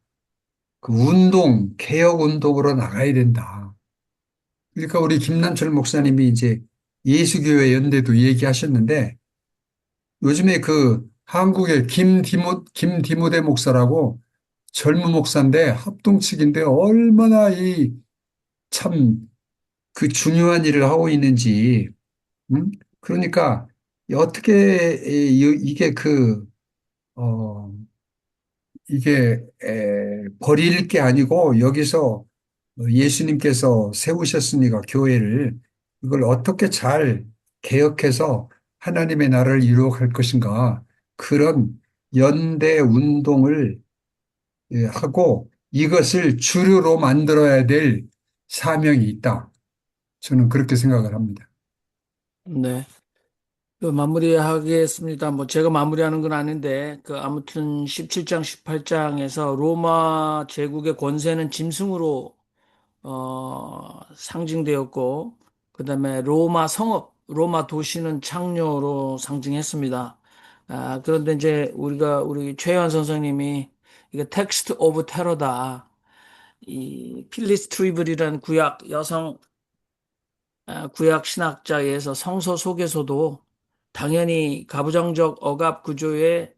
그 운동, 개혁 운동으로 나가야 된다. 그러니까 우리 김남철 목사님이 이제 예수교회 연대도 얘기하셨는데 요즘에 그 한국의 김디모데 목사라고 젊은 목사인데 합동측인데 얼마나 이 참 그 중요한 일을 하고 있는지, 그러니까 어떻게 이게 어, 버릴 게 아니고 여기서 예수님께서 세우셨으니까 교회를 이걸 어떻게 잘 개혁해서 하나님의 나라를 이루어갈 것인가 그런 연대 운동을 하고 이것을 주류로 만들어야 될 사명이 있다. 저는 그렇게 생각을 합니다. 네. 그 마무리하겠습니다. 뭐 제가 마무리하는 건 아닌데 그 아무튼 17장, 18장에서 로마 제국의 권세는 짐승으로 상징되었고 그다음에 로마 성읍, 로마 도시는 창녀로 상징했습니다. 그런데 이제 우리 최현 선생님이 이게 텍스트 오브 테러다. 이 필리스 트리블이라는 구약 신학자에 의해서 성서 속에서도 당연히 가부장적 억압 구조에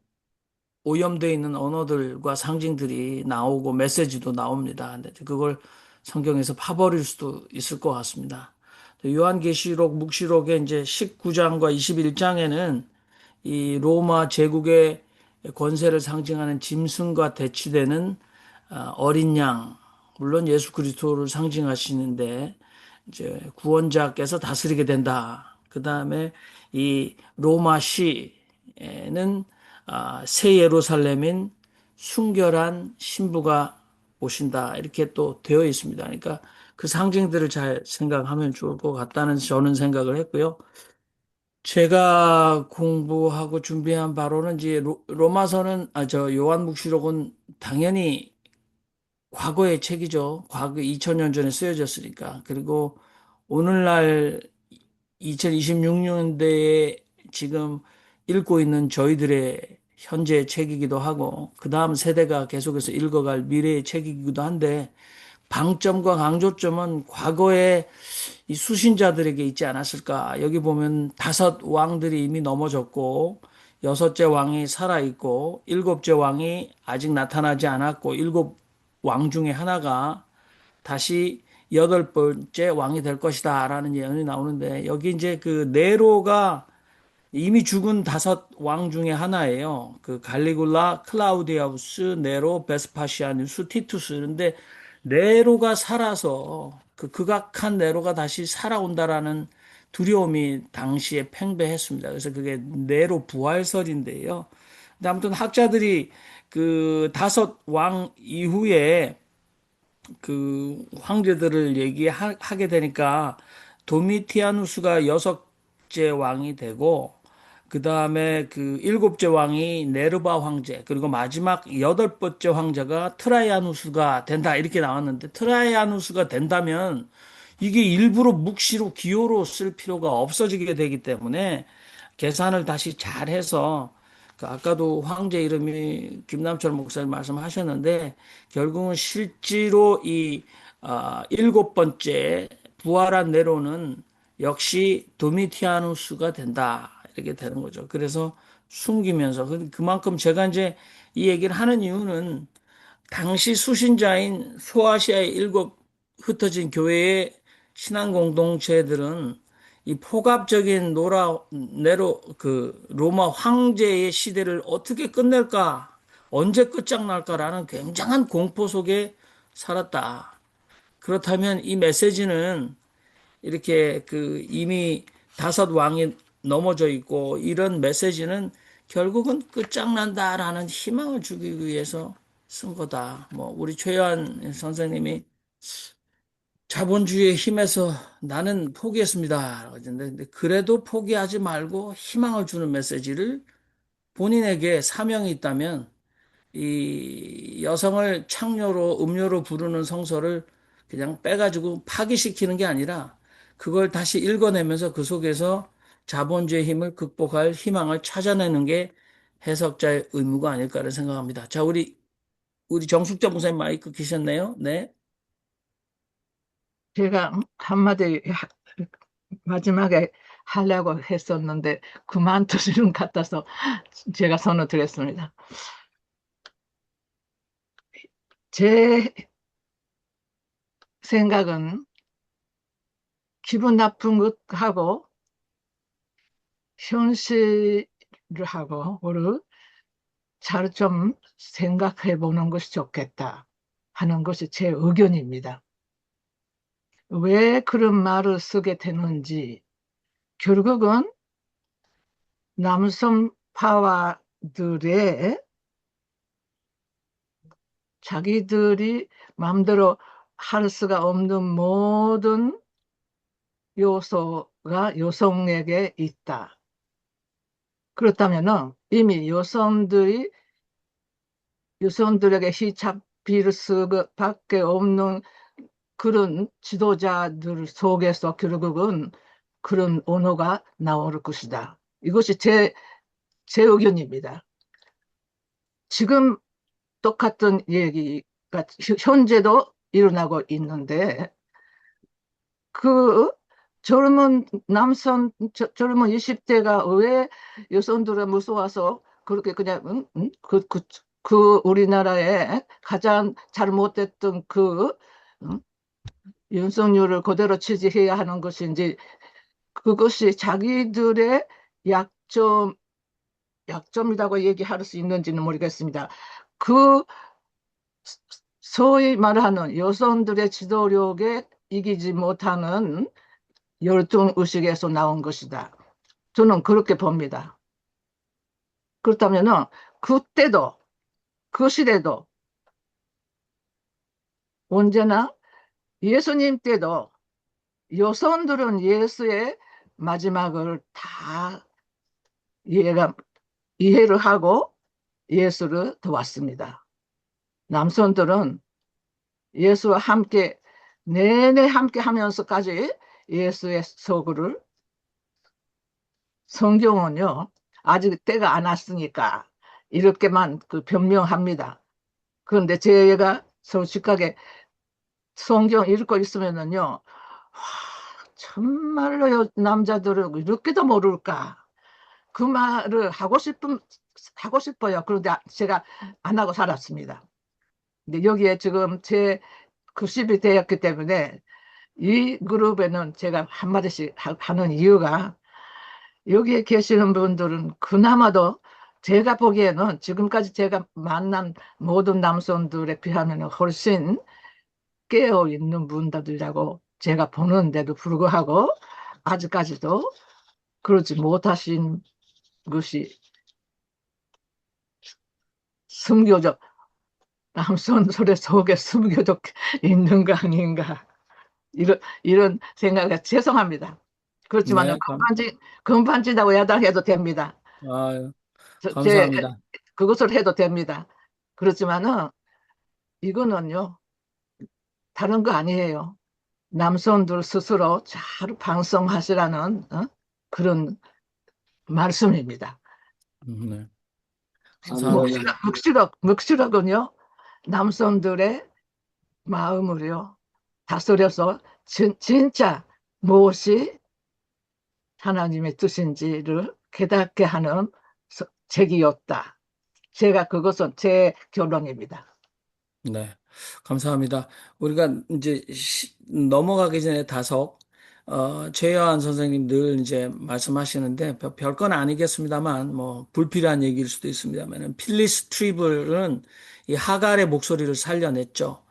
오염되어 있는 언어들과 상징들이 나오고 메시지도 나옵니다. 근데 그걸 성경에서 파버릴 수도 있을 것 같습니다. 요한계시록, 묵시록의 이제 19장과 21장에는 이 로마 제국의 권세를 상징하는 짐승과 대치되는 어린 양, 물론 예수 그리스도를 상징하시는데 이제 구원자께서 다스리게 된다. 그 다음에 이 로마 시에는 새 예루살렘인 순결한 신부가 오신다. 이렇게 또 되어 있습니다. 그러니까 그 상징들을 잘 생각하면 좋을 것 같다는 저는 생각을 했고요. 제가 공부하고 준비한 바로는 이제 로마서는 저 요한묵시록은 당연히 과거의 책이죠. 과거 2000년 전에 쓰여졌으니까. 그리고 오늘날 2026년대에 지금 읽고 있는 저희들의 현재 책이기도 하고, 그 다음 세대가 계속해서 읽어갈 미래의 책이기도 한데, 방점과 강조점은 과거의 이 수신자들에게 있지 않았을까. 여기 보면 5왕들이 이미 넘어졌고, 6째 왕이 살아있고, 7째 왕이 아직 나타나지 않았고, 7왕 중에 하나가 다시 8번째 왕이 될 것이다 라는 예언이 나오는데, 여기 이제 그 네로가 이미 죽은 5왕 중에 하나예요. 그 갈리굴라, 클라우디아우스, 네로, 베스파시아누스, 티투스. 그런데 네로가 살아서 그 극악한 네로가 다시 살아온다라는 두려움이 당시에 팽배했습니다. 그래서 그게 네로 부활설인데요. 근데 아무튼 학자들이 그 5왕 이후에 그 황제들을 얘기하게 되니까 도미티아누스가 6째 왕이 되고, 그 다음에 그 7째 왕이 네르바 황제, 그리고 마지막 8번째 황제가 트라이아누스가 된다 이렇게 나왔는데, 트라이아누스가 된다면 이게 일부러 묵시로 기호로 쓸 필요가 없어지게 되기 때문에 계산을 다시 잘 해서, 그 아까도 황제 이름이 김남철 목사님 말씀하셨는데, 결국은 실제로 이 7번째 부활한 네로는 역시 도미티아누스가 된다 이렇게 되는 거죠. 그래서 숨기면서, 그만큼 제가 이제 이 얘기를 하는 이유는 당시 수신자인 소아시아의 7 흩어진 교회의 신앙 공동체들은 이 폭압적인 네로 그 로마 황제의 시대를 어떻게 끝낼까, 언제 끝장날까라는 굉장한 공포 속에 살았다. 그렇다면 이 메시지는 이렇게 그 이미 5왕이 넘어져 있고, 이런 메시지는 결국은 끝장난다라는 희망을 주기 위해서 쓴 거다. 뭐 우리 최요한 선생님이 자본주의의 힘에서 나는 포기했습니다. 근데 그래도 포기하지 말고 희망을 주는 메시지를, 본인에게 사명이 있다면 이 여성을 창녀로 음료로 부르는 성서를 그냥 빼가지고 파기시키는 게 아니라 그걸 다시 읽어내면서 그 속에서 자본주의 힘을 극복할 희망을 찾아내는 게 해석자의 의무가 아닐까를 생각합니다. 자, 우리 정숙자 목사님 마이크 키셨네요. 네. 제가 한마디 마지막에 하려고 했었는데 그만두시는 것 같아서 제가 손을 드렸습니다. 제 생각은 기분 나쁜 것하고 현실하고를 잘 좀 생각해 보는 것이 좋겠다 하는 것이 제 의견입니다. 왜 그런 말을 쓰게 되는지, 결국은 남성 파와들의 자기들이 마음대로 할 수가 없는 모든 요소가 여성에게 있다. 그렇다면 이미 여성들에게 휘잡힐 수밖에 없는 그런 지도자들 속에서 결국은 그런 언어가 나올 것이다. 이것이 제 의견입니다. 지금 똑같은 얘기가 현재도 일어나고 있는데, 그 젊은 20대가 왜 여성들을 무서워서 그렇게 그냥 우리나라에 가장 잘못됐던 윤석열을 그대로 지지해야 하는 것인지, 그것이 자기들의 약점이라고 얘기할 수 있는지는 모르겠습니다. 그 소위 말하는 여성들의 지도력에 이기지 못하는 열등의식에서 나온 것이다. 저는 그렇게 봅니다. 그렇다면 그때도 그 시대도 언제나 예수님 때도 여성들은 예수의 마지막을 다 이해를 하고 예수를 도왔습니다. 남성들은 예수와 함께 내내 함께 하면서까지 예수의 소굴을 성경은요 아직 때가 안 왔으니까 이렇게만 그 변명합니다. 그런데 제가 솔직하게 성경 읽고 있으면은요 와, 정말로 남자들은 이렇게도 모를까 그 말을 하고 싶어요. 그런데 제가 안 하고 살았습니다. 근데 여기에 지금 제 90이 되었기 때문에 이 그룹에는 제가 한마디씩 하는 이유가 여기에 계시는 분들은 그나마도 제가 보기에는 지금까지 제가 만난 모든 남성들에 비하면 훨씬 깨어있는 분들이라고 제가 보는데도 불구하고 아직까지도 그러지 못하신 것이 숨겨져 남성들의 속에 숨겨져 있는 거 아닌가 이런 생각에 죄송합니다. 그렇지만 네, 건반지다고 야당해도 됩니다. 아유, 제 감사합니다. 그것을 해도 됩니다. 그렇지만은 이거는요 다른 거 아니에요. 남성들 스스로 잘 반성하시라는 그런 말씀입니다. 네, 아멘. 감사합니다. 묵시록은요 남성들의 마음을요 다스려서 진짜 무엇이 하나님의 뜻인지를 깨닫게 하는 책이었다. 제가 그것은 제 결론입니다. 네, 감사합니다. 우리가 이제 넘어가기 전에 다석, 최여한 선생님 늘 이제 말씀하시는데 별건 아니겠습니다만 뭐 불필요한 얘기일 수도 있습니다만 필리스 트리블은 이 하갈의 목소리를 살려냈죠.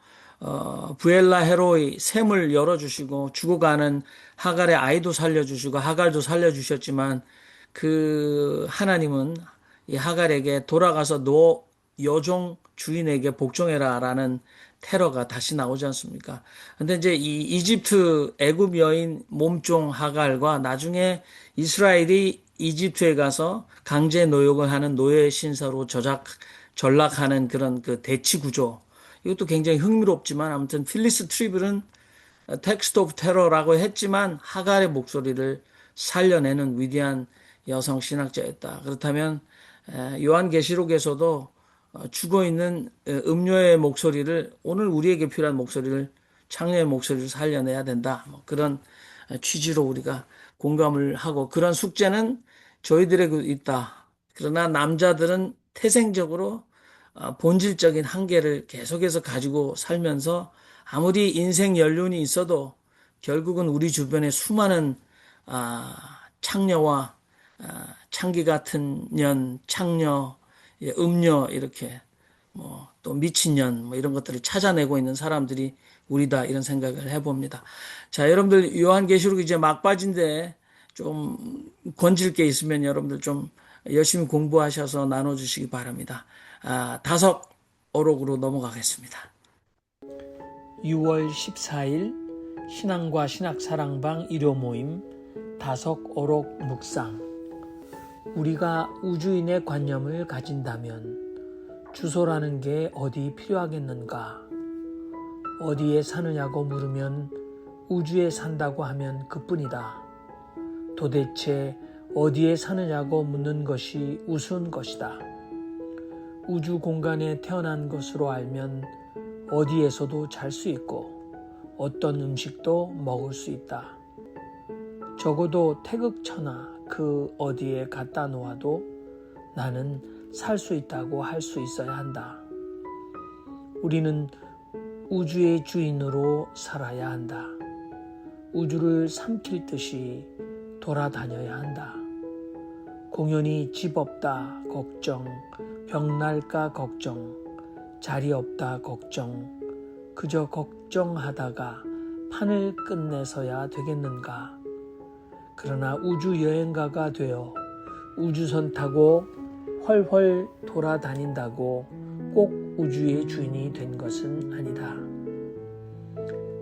부엘라 헤로이 샘을 열어주시고 죽어가는 하갈의 아이도 살려주시고 하갈도 살려주셨지만 그 하나님은 이 하갈에게 돌아가서 너 여종 주인에게 복종해라라는 테러가 다시 나오지 않습니까? 근데 이제 이 이집트 애굽 여인 몸종 하갈과 나중에 이스라엘이 이집트에 가서 강제 노역을 하는 노예 신사로 전락하는 그런 그 대치 구조. 이것도 굉장히 흥미롭지만 아무튼 필리스 트리블은 텍스트 오브 테러라고 했지만 하갈의 목소리를 살려내는 위대한 여성 신학자였다. 그렇다면 요한계시록에서도 죽어있는 음료의 목소리를 오늘 우리에게 필요한 목소리를 창녀의 목소리를 살려내야 된다. 뭐 그런 취지로 우리가 공감을 하고 그런 숙제는 저희들에게 있다. 그러나 남자들은 태생적으로 본질적인 한계를 계속해서 가지고 살면서 아무리 인생 연륜이 있어도 결국은 우리 주변에 수많은 창녀와 창기 같은 년, 창녀, 음녀 이렇게 뭐 또 미친년 뭐 이런 것들을 찾아내고 있는 사람들이 우리다 이런 생각을 해봅니다. 자, 여러분들 요한계시록 이제 막바지인데 좀 건질 게 있으면 여러분들 좀 열심히 공부하셔서 나눠주시기 바랍니다. 다석 어록으로 넘어가겠습니다. 6월 14일 신앙과 신학사랑방 일요 모임 다석 어록 묵상. 우리가 우주인의 관념을 가진다면 주소라는 게 어디 필요하겠는가? 어디에 사느냐고 물으면 우주에 산다고 하면 그뿐이다. 도대체 어디에 사느냐고 묻는 것이 우스운 것이다. 우주 공간에 태어난 것으로 알면 어디에서도 잘 수 있고 어떤 음식도 먹을 수 있다. 적어도 태극천하 그 어디에 갖다 놓아도 나는 살 수 있다고 할 수 있어야 한다. 우리는 우주의 주인으로 살아야 한다. 우주를 삼킬 듯이 돌아다녀야 한다. 공연히 집 없다 걱정, 병 날까 걱정, 자리 없다 걱정, 그저 걱정하다가 판을 끝내서야 되겠는가. 그러나 우주 여행가가 되어 우주선 타고 훨훨 돌아다닌다고 꼭 우주의 주인이 된 것은 아니다.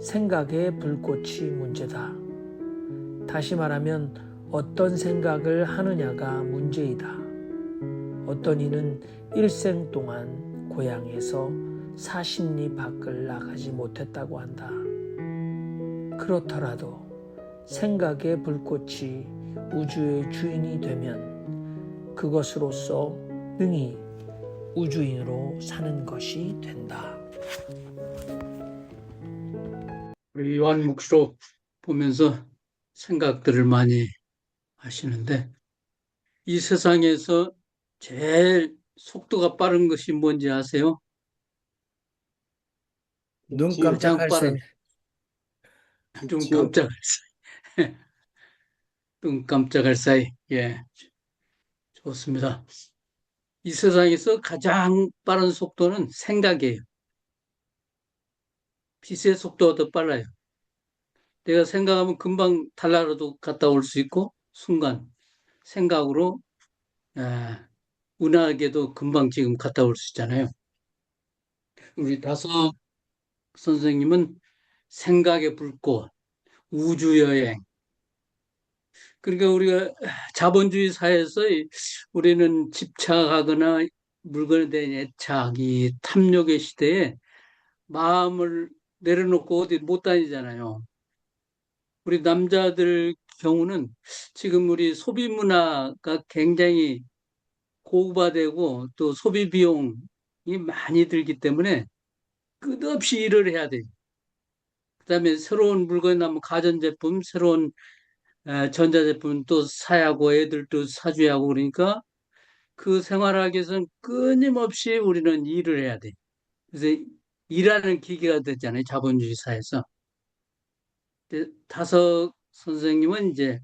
생각의 불꽃이 문제다. 다시 말하면 어떤 생각을 하느냐가 문제이다. 어떤 이는 일생 동안 고향에서 40리 밖을 나가지 못했다고 한다. 그렇더라도 생각의 불꽃이 우주의 주인이 되면 그것으로서 능히 우주인으로 사는 것이 된다. 우리 요한 묵시록 보면서 생각들을 많이 하시는데 이 세상에서 제일 속도가 빠른 것이 뭔지 아세요? 눈 가장 깜짝할 빠른 사이. 눈 깜짝할 사이. 눈 깜짝할 사이. 예, 좋습니다. 이 세상에서 가장 빠른 속도는 생각이에요. 빛의 속도가 더 빨라요. 내가 생각하면 금방 달나라도 갔다 올 수 있고 순간 생각으로 은하계도 금방 지금 갔다 올 수 있잖아요. 우리 다섯 선생님은 생각의 불꽃, 우주여행. 그러니까 우리가 자본주의 사회에서 우리는 집착하거나 물건에 대한 애착, 이 탐욕의 시대에 마음을 내려놓고 어디 못 다니잖아요. 우리 남자들 경우는 지금 우리 소비 문화가 굉장히 고급화되고 또 소비 비용이 많이 들기 때문에 끝없이 일을 해야 돼요. 그다음에 새로운 물건이 나면 가전제품, 새로운 전자제품 또 사야 하고 애들도 사줘야 하고 그러니까 그 생활하기 위해서는 끊임없이 우리는 일을 해야 돼. 그래서 일하는 기계가 됐잖아요. 자본주의 사회에서. 근데 다섯 선생님은 이제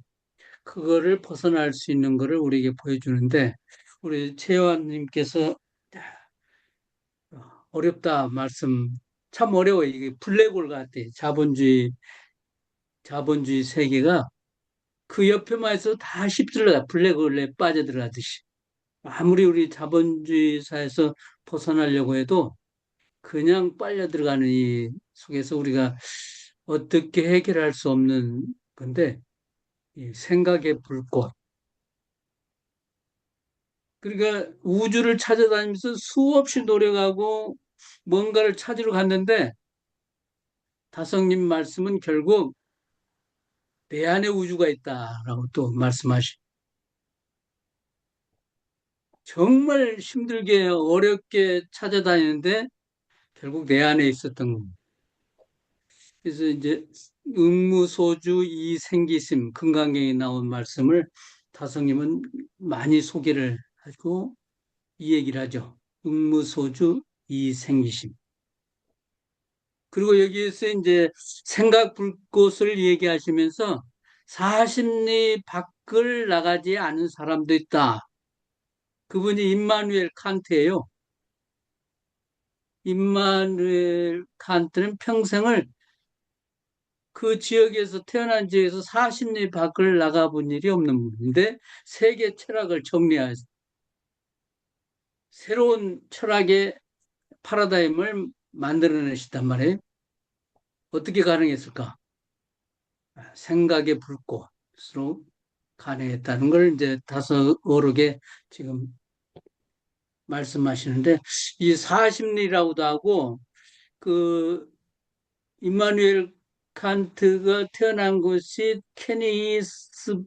그거를 벗어날 수 있는 거를 우리에게 보여주는데 우리 최요한님께서 어렵다 말씀 참 어려워요. 이게 블랙홀 같아. 자본주의 세계가 그 옆에만 있어도 다 휩쓸려가 블랙홀에 빠져들어가듯이 아무리 우리 자본주의 사회에서 벗어나려고 해도 그냥 빨려 들어가는 이 속에서 우리가 어떻게 해결할 수 없는 건데 이 생각의 불꽃 그러니까 우주를 찾아다니면서 수없이 노력하고 뭔가를 찾으러 갔는데 다성님 말씀은 결국 내 안에 우주가 있다라고 또 말씀하시. 정말 힘들게 어렵게 찾아다니는데 결국 내 안에 있었던 겁니다. 그래서 이제 응무소주 이생기심 금강경에 나온 말씀을 다성님은 많이 소개를 하고 이 얘기를 하죠. 응무소주 이생기심. 그리고 여기에서 이제 생각 불꽃을 얘기하시면서 40리 밖을 나가지 않은 사람도 있다. 그분이 임마누엘 칸트예요. 임마누엘 칸트는 평생을 그 지역에서 태어난 지역에서 40리 밖을 나가본 일이 없는 분인데 세계 철학을 정리해서 새로운 철학의 파라다임을 만들어내셨단 말이에요. 어떻게 가능했을까? 생각의 불꽃으로 가능했다는 걸 이제 다섯 어록에 지금 말씀하시는데 이 40리라고도 하고 그 임마누엘 칸트가 태어난 곳이 케니히스베르그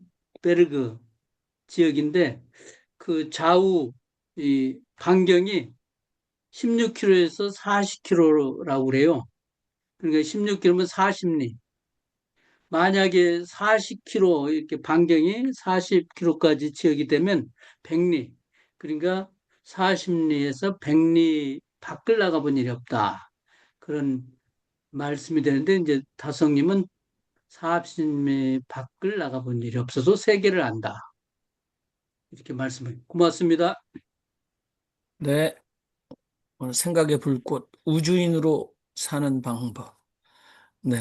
지역인데 그 좌우 이 반경이 16km에서 40km라고 그래요. 그러니까 16km면 40리. 만약에 40km 이렇게 반경이 40km까지 지역이 되면 100리. 그러니까 40리에서 100리 밖을 나가본 일이 없다. 그런 말씀이 되는데 이제 다성님은 40리 밖을 나가본 일이 없어서 세계를 안다. 이렇게 말씀을. 고맙습니다. 네, 오늘 생각의 불꽃, 우주인으로 사는 방법. 네,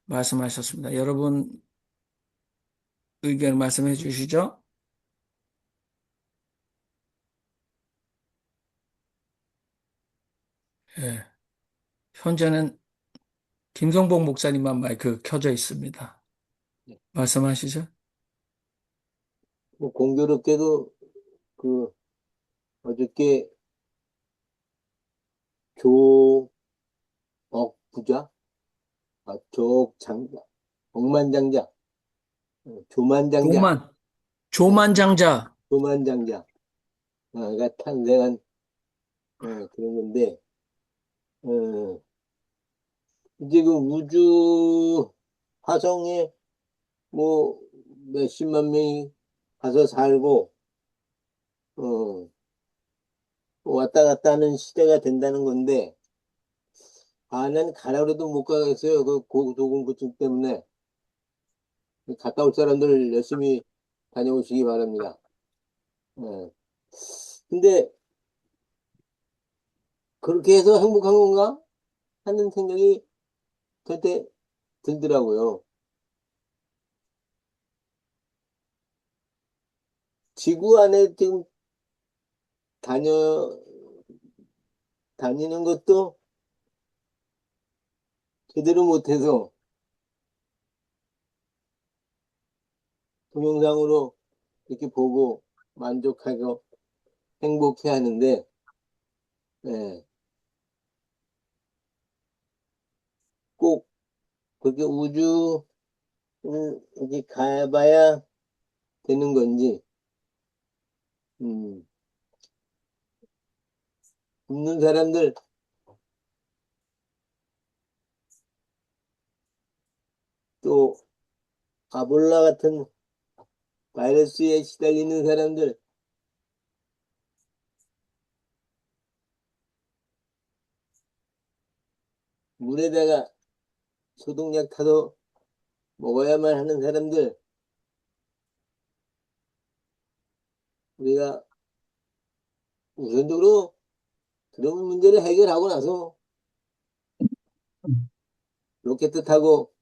말씀하셨습니다. 여러분 의견 말씀해 주시죠. 예, 현재는 김성복 목사님만 마이크 켜져 있습니다. 말씀하시죠. 뭐 공교롭게도 그 어저께 조억부자, 억만장자, 조만장자, 조만장자. 조만장자, 가 탄생한 그런 건데, 어, 이제 그 우주 화성에 뭐 몇십만 명이 가서 살고, 어, 왔다 갔다 하는 시대가 된다는 건데, 난 가라로도 못 가겠어요. 그 고소공포증 때문에. 갔다 올 사람들 열심히 다녀오시기 바랍니다. 근데 그렇게 해서 행복한 건가? 하는 생각이 그때 들더라고요. 지구 안에 지금 다니는 것도 제대로 못해서 동영상으로 이렇게 보고 만족하고 행복해 하는데, 예, 꼭 그렇게 우주를 이렇게 가봐야 되는 건지, 웃는 사람들, 또 아볼라 같은 바이러스에 시달리는 사람들, 물에다가 소독약 타서 먹어야만 하는 사람들, 우리가 우선적으로 그런 문제를 해결하고 나서 로켓 타고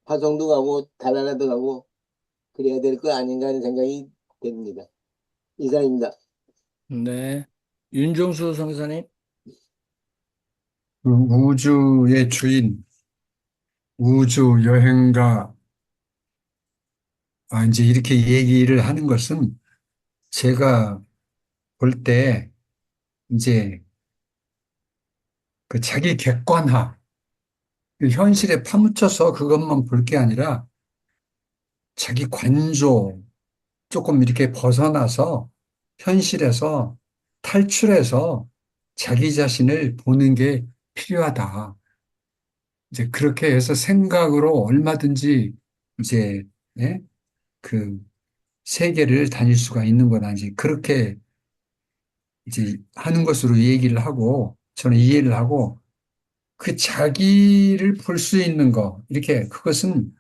화성도 가고 달 하나도 가고 그래야 될 거 아닌가 하는 생각이 듭니다. 이상입니다. 네. 윤종수 성사님. 그 우주의 주인, 우주 여행가, 이제 이렇게 얘기를 하는 것은 제가 볼 때 이제 그 자기 객관화, 그 현실에 파묻혀서 그것만 볼 게 아니라 자기 관조, 조금 이렇게 벗어나서 현실에서 탈출해서 자기 자신을 보는 게 필요하다. 이제 그렇게 해서 생각으로 얼마든지 이제, 예? 그 세계를 다닐 수가 있는 거다. 이제 그렇게 이제 하는 것으로 얘기를 하고 저는 이해를 하고 그 자기를 볼 수 있는 거, 이렇게 그것은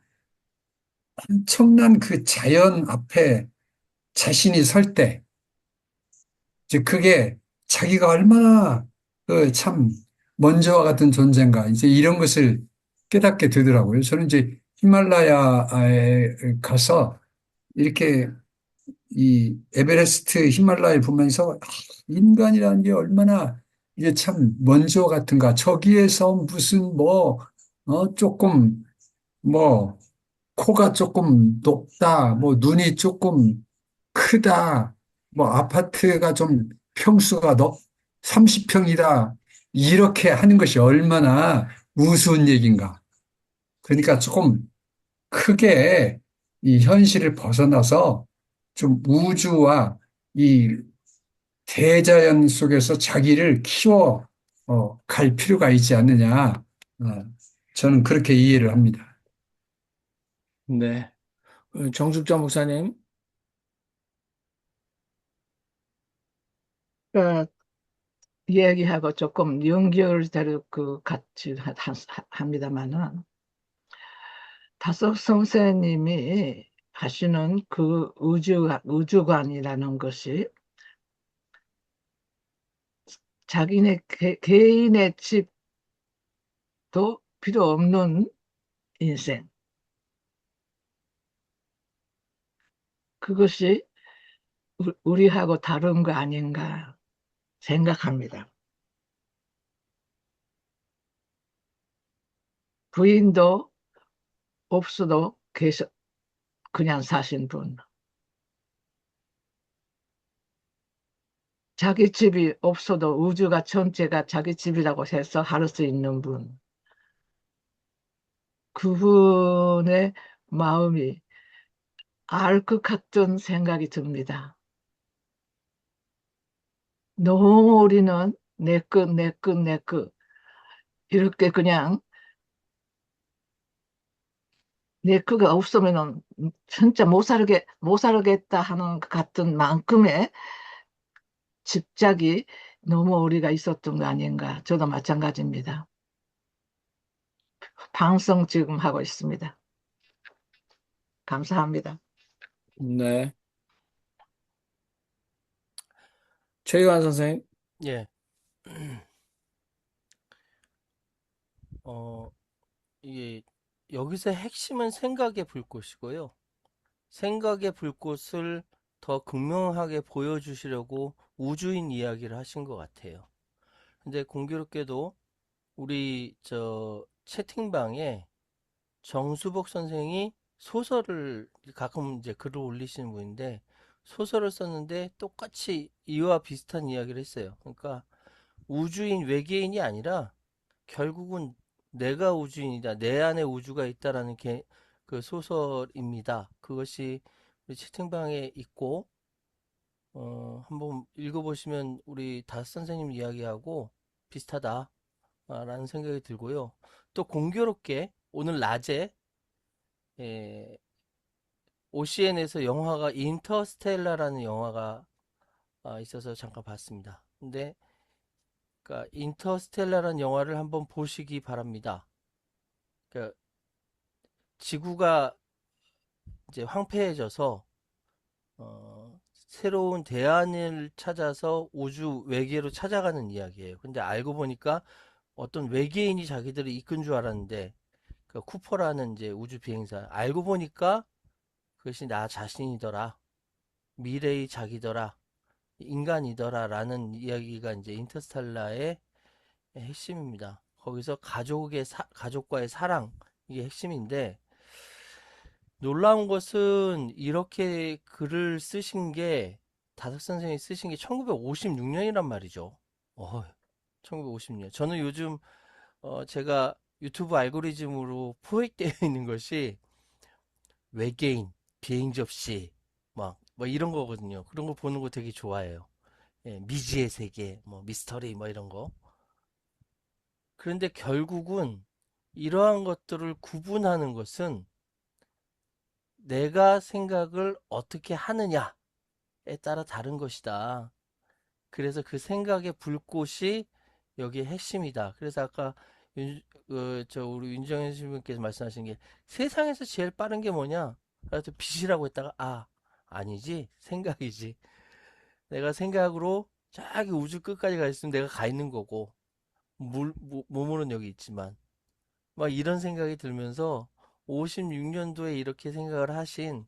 엄청난 그 자연 앞에 자신이 설 때, 이제 그게 자기가 얼마나 그 참 먼저와 같은 존재인가, 이제 이런 것을 깨닫게 되더라고요. 저는 이제 히말라야에 가서 이렇게 이 에베레스트 히말라야 보면서 인간이라는 게 얼마나 이게 참 먼저 같은가. 저기에서 무슨 조금 뭐 코가 조금 높다, 뭐 눈이 조금 크다, 뭐 아파트가 좀 평수가 30평이다. 이렇게 하는 것이 얼마나 우스운 얘기인가. 그러니까 조금 크게 이 현실을 벗어나서 좀 우주와 이 대자연 속에서 자기를 키워 갈 필요가 있지 않느냐. 저는 그렇게 이해를 합니다. 네. 정숙자 목사님. 그 이야기하고 조금 연결되는 그 같이 합니다만은 다섯 선생님이 하시는 그 우주관이라는 것이 자기네 개인의 집도 필요 없는 인생. 그것이 우리하고 다른 거 아닌가 생각합니다. 부인도 없어도 계속 그냥 사신 분. 자기 집이 없어도 우주가 전체가 자기 집이라고 해서 할 수 있는 분. 그분의 마음이 알 것 같은 생각이 듭니다. 너무 우리는 내 것, 내 것, 내 것. 이렇게 그냥 내 거가 없으면은 진짜 못 살겠다 하는 것 같은 만큼의 집착이 너무 우리가 있었던 거 아닌가. 저도 마찬가지입니다. 방송 지금 하고 있습니다. 감사합니다. 네. 최유한 선생님. 예. 어, 이게 여기서 핵심은 생각의 불꽃이고요. 생각의 불꽃을 더 극명하게 보여주시려고 우주인 이야기를 하신 것 같아요. 근데 공교롭게도 우리 저 채팅방에 정수복 선생이 소설을 가끔 이제 글을 올리시는 분인데 소설을 썼는데 똑같이 이와 비슷한 이야기를 했어요. 그러니까 우주인 외계인이 아니라 결국은 내가 우주인이다. 내 안에 우주가 있다라는 그 소설입니다. 그것이 우리 채팅방에 있고 한번 읽어보시면 우리 다 선생님 이야기하고 비슷하다라는 생각이 들고요. 또 공교롭게 오늘 낮에 OCN에서 영화가 인터스텔라라는 영화가 있어서 잠깐 봤습니다. 근데 그러니까 인터스텔라라는 영화를 한번 보시기 바랍니다. 그러니까 지구가 이제 황폐해져서 새로운 대안을 찾아서 우주 외계로 찾아가는 이야기예요. 근데 알고 보니까 어떤 외계인이 자기들을 이끈 줄 알았는데 그 쿠퍼라는 이제 우주 비행사 알고 보니까 그것이 나 자신이더라. 미래의 자기더라. 인간이더라라는 이야기가 이제 인터스텔라의 핵심입니다. 거기서 가족과의 사랑 이게 핵심인데 놀라운 것은 이렇게 글을 쓰신 게 다석 선생님이 쓰신 게 1956년이란 말이죠. 1956년. 저는 요즘 제가 유튜브 알고리즘으로 포획되어 있는 것이 외계인, 비행 접시, 뭐 이런 거거든요. 그런 거 보는 거 되게 좋아해요. 예, 미지의 세계, 뭐 미스터리, 뭐 이런 거. 그런데 결국은 이러한 것들을 구분하는 것은 내가 생각을 어떻게 하느냐에 따라 다른 것이다. 그래서 그 생각의 불꽃이 여기에 핵심이다. 그래서 아까 우리 윤정현 신부님께서 말씀하신 게 세상에서 제일 빠른 게 뭐냐? 그래서 빛이라고 했다가 아니지 생각이지. 내가 생각으로 저기 우주 끝까지 가 있으면 내가 가 있는 거고 몸으로는 여기 있지만 막 이런 생각이 들면서 56년도에 이렇게 생각을 하신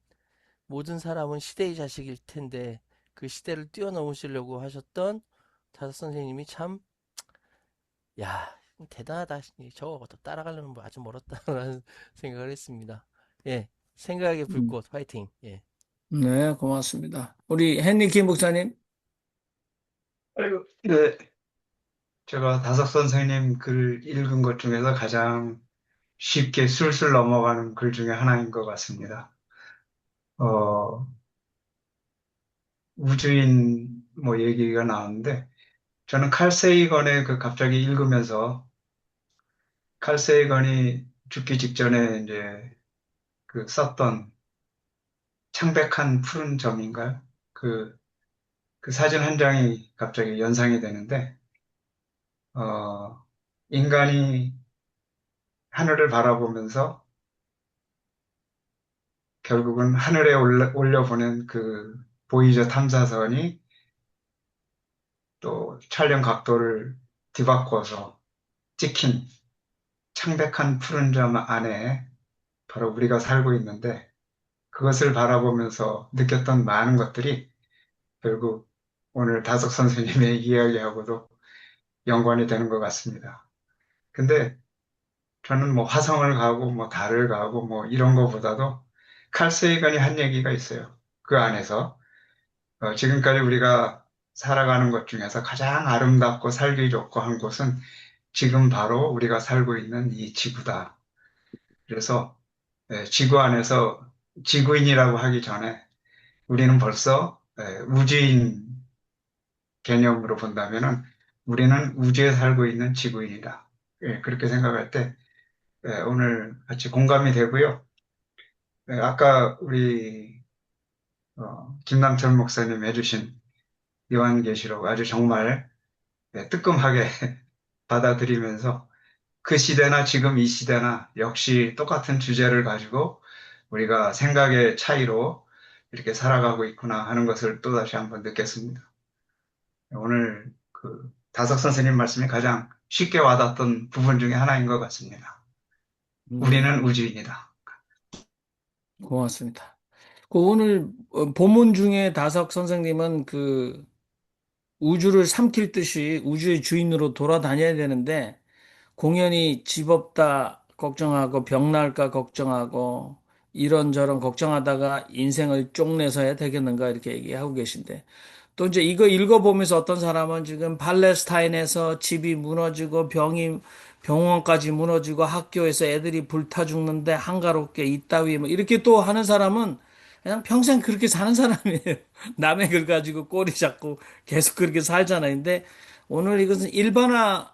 모든 사람은 시대의 자식일 텐데 그 시대를 뛰어넘으시려고 하셨던 다섯 선생님이 참, 야, 대단하다. 저거 따라가려면 뭐 아주 멀었다라는 생각을 했습니다. 예, 생각의 불꽃 화이팅. 예. 네, 고맙습니다. 우리 헨리 김 목사님. 아이고, 네. 제가 다석 선생님 글 읽은 것 중에서 가장 쉽게 술술 넘어가는 글 중에 하나인 것 같습니다. 어, 우주인 뭐 얘기가 나왔는데, 저는 칼 세이건의 그 갑자기 읽으면서 칼 세이건이 죽기 직전에 이제 그 썼던 창백한 푸른 점인가요? 그 사진 한 장이 갑자기 연상이 되는데, 어, 인간이 하늘을 바라보면서 결국은 하늘에 올려보낸 그 보이저 탐사선이 또 촬영 각도를 뒤바꿔서 찍힌 창백한 푸른 점 안에 바로 우리가 살고 있는데 그것을 바라보면서 느꼈던 많은 것들이 결국 오늘 다석 선생님의 이야기하고도 연관이 되는 것 같습니다. 근데 저는 뭐 화성을 가고 뭐 달을 가고 뭐 이런 거보다도 칼 세이건이 한 얘기가 있어요. 그 안에서 지금까지 우리가 살아가는 것 중에서 가장 아름답고 살기 좋고 한 곳은 지금 바로 우리가 살고 있는 이 지구다. 그래서 지구 안에서 지구인이라고 하기 전에 우리는 벌써 우주인 개념으로 본다면은 우리는 우주에 살고 있는 지구인이다. 그렇게 생각할 때 오늘 같이 공감이 되고요. 아까 우리 김남철 목사님 해주신 요한계시록 아주 정말 뜨끔하게 받아들이면서 그 시대나 지금 이 시대나 역시 똑같은 주제를 가지고 우리가 생각의 차이로 이렇게 살아가고 있구나 하는 것을 또다시 한번 느꼈습니다. 오늘 그 다석 선생님 말씀이 가장 쉽게 와닿았던 부분 중에 하나인 것 같습니다. 우리는 우주인이다. 고맙습니다. 그 오늘 본문 중에 다석 선생님은 그 우주를 삼킬 듯이 우주의 주인으로 돌아다녀야 되는데 공연히 집 없다 걱정하고 병 날까 걱정하고 이런저런 걱정하다가 인생을 쪽내서야 되겠는가 이렇게 얘기하고 계신데 또 이제 이거 읽어보면서 어떤 사람은 지금 팔레스타인에서 집이 무너지고 병원까지 무너지고 학교에서 애들이 불타 죽는데 한가롭게 이따위 뭐 이렇게 또 하는 사람은 그냥 평생 그렇게 사는 사람이에요. 남의 글 가지고 꼬리 잡고 계속 그렇게 살잖아요. 근데 오늘 이것은 일반화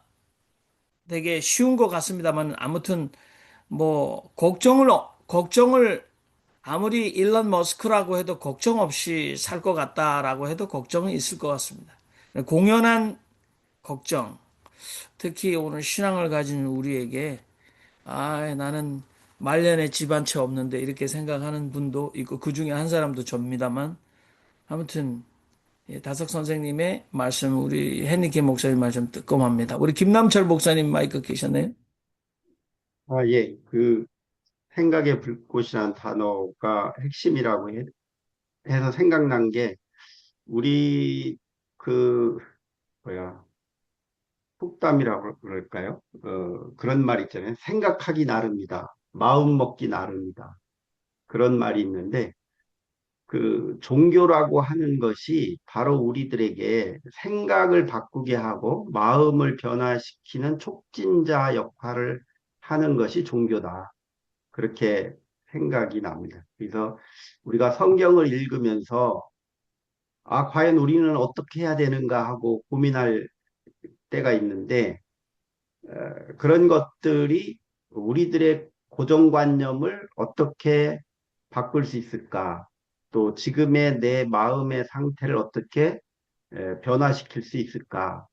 되게 쉬운 것 같습니다만 아무튼 뭐 걱정을 아무리 일론 머스크라고 해도 걱정 없이 살 것 같다라고 해도 걱정은 있을 것 같습니다. 공연한 걱정, 특히 오늘 신앙을 가진 우리에게 나는 말년에 집 한 채 없는데 이렇게 생각하는 분도 있고 그 중에 한 사람도 접니다만 아무튼 다석 선생님의 말씀, 우리 henrique 목사님 말씀 뜨끔합니다. 우리 김남철 목사님 마이크 계셨네요. 예. 그 생각의 불꽃이라는 단어가 핵심이라고 해서 생각난 게 우리 그 뭐야 속담이라고 그럴까요? 그런 말 있잖아요. 생각하기 나름이다. 마음 먹기 나름이다. 그런 말이 있는데 그 종교라고 하는 것이 바로 우리들에게 생각을 바꾸게 하고 마음을 변화시키는 촉진자 역할을 하는 것이 종교다. 그렇게 생각이 납니다. 그래서 우리가 성경을 읽으면서 과연 우리는 어떻게 해야 되는가 하고 고민할 때가 있는데 그런 것들이 우리들의 고정관념을 어떻게 바꿀 수 있을까? 또 지금의 내 마음의 상태를 어떻게 변화시킬 수 있을까?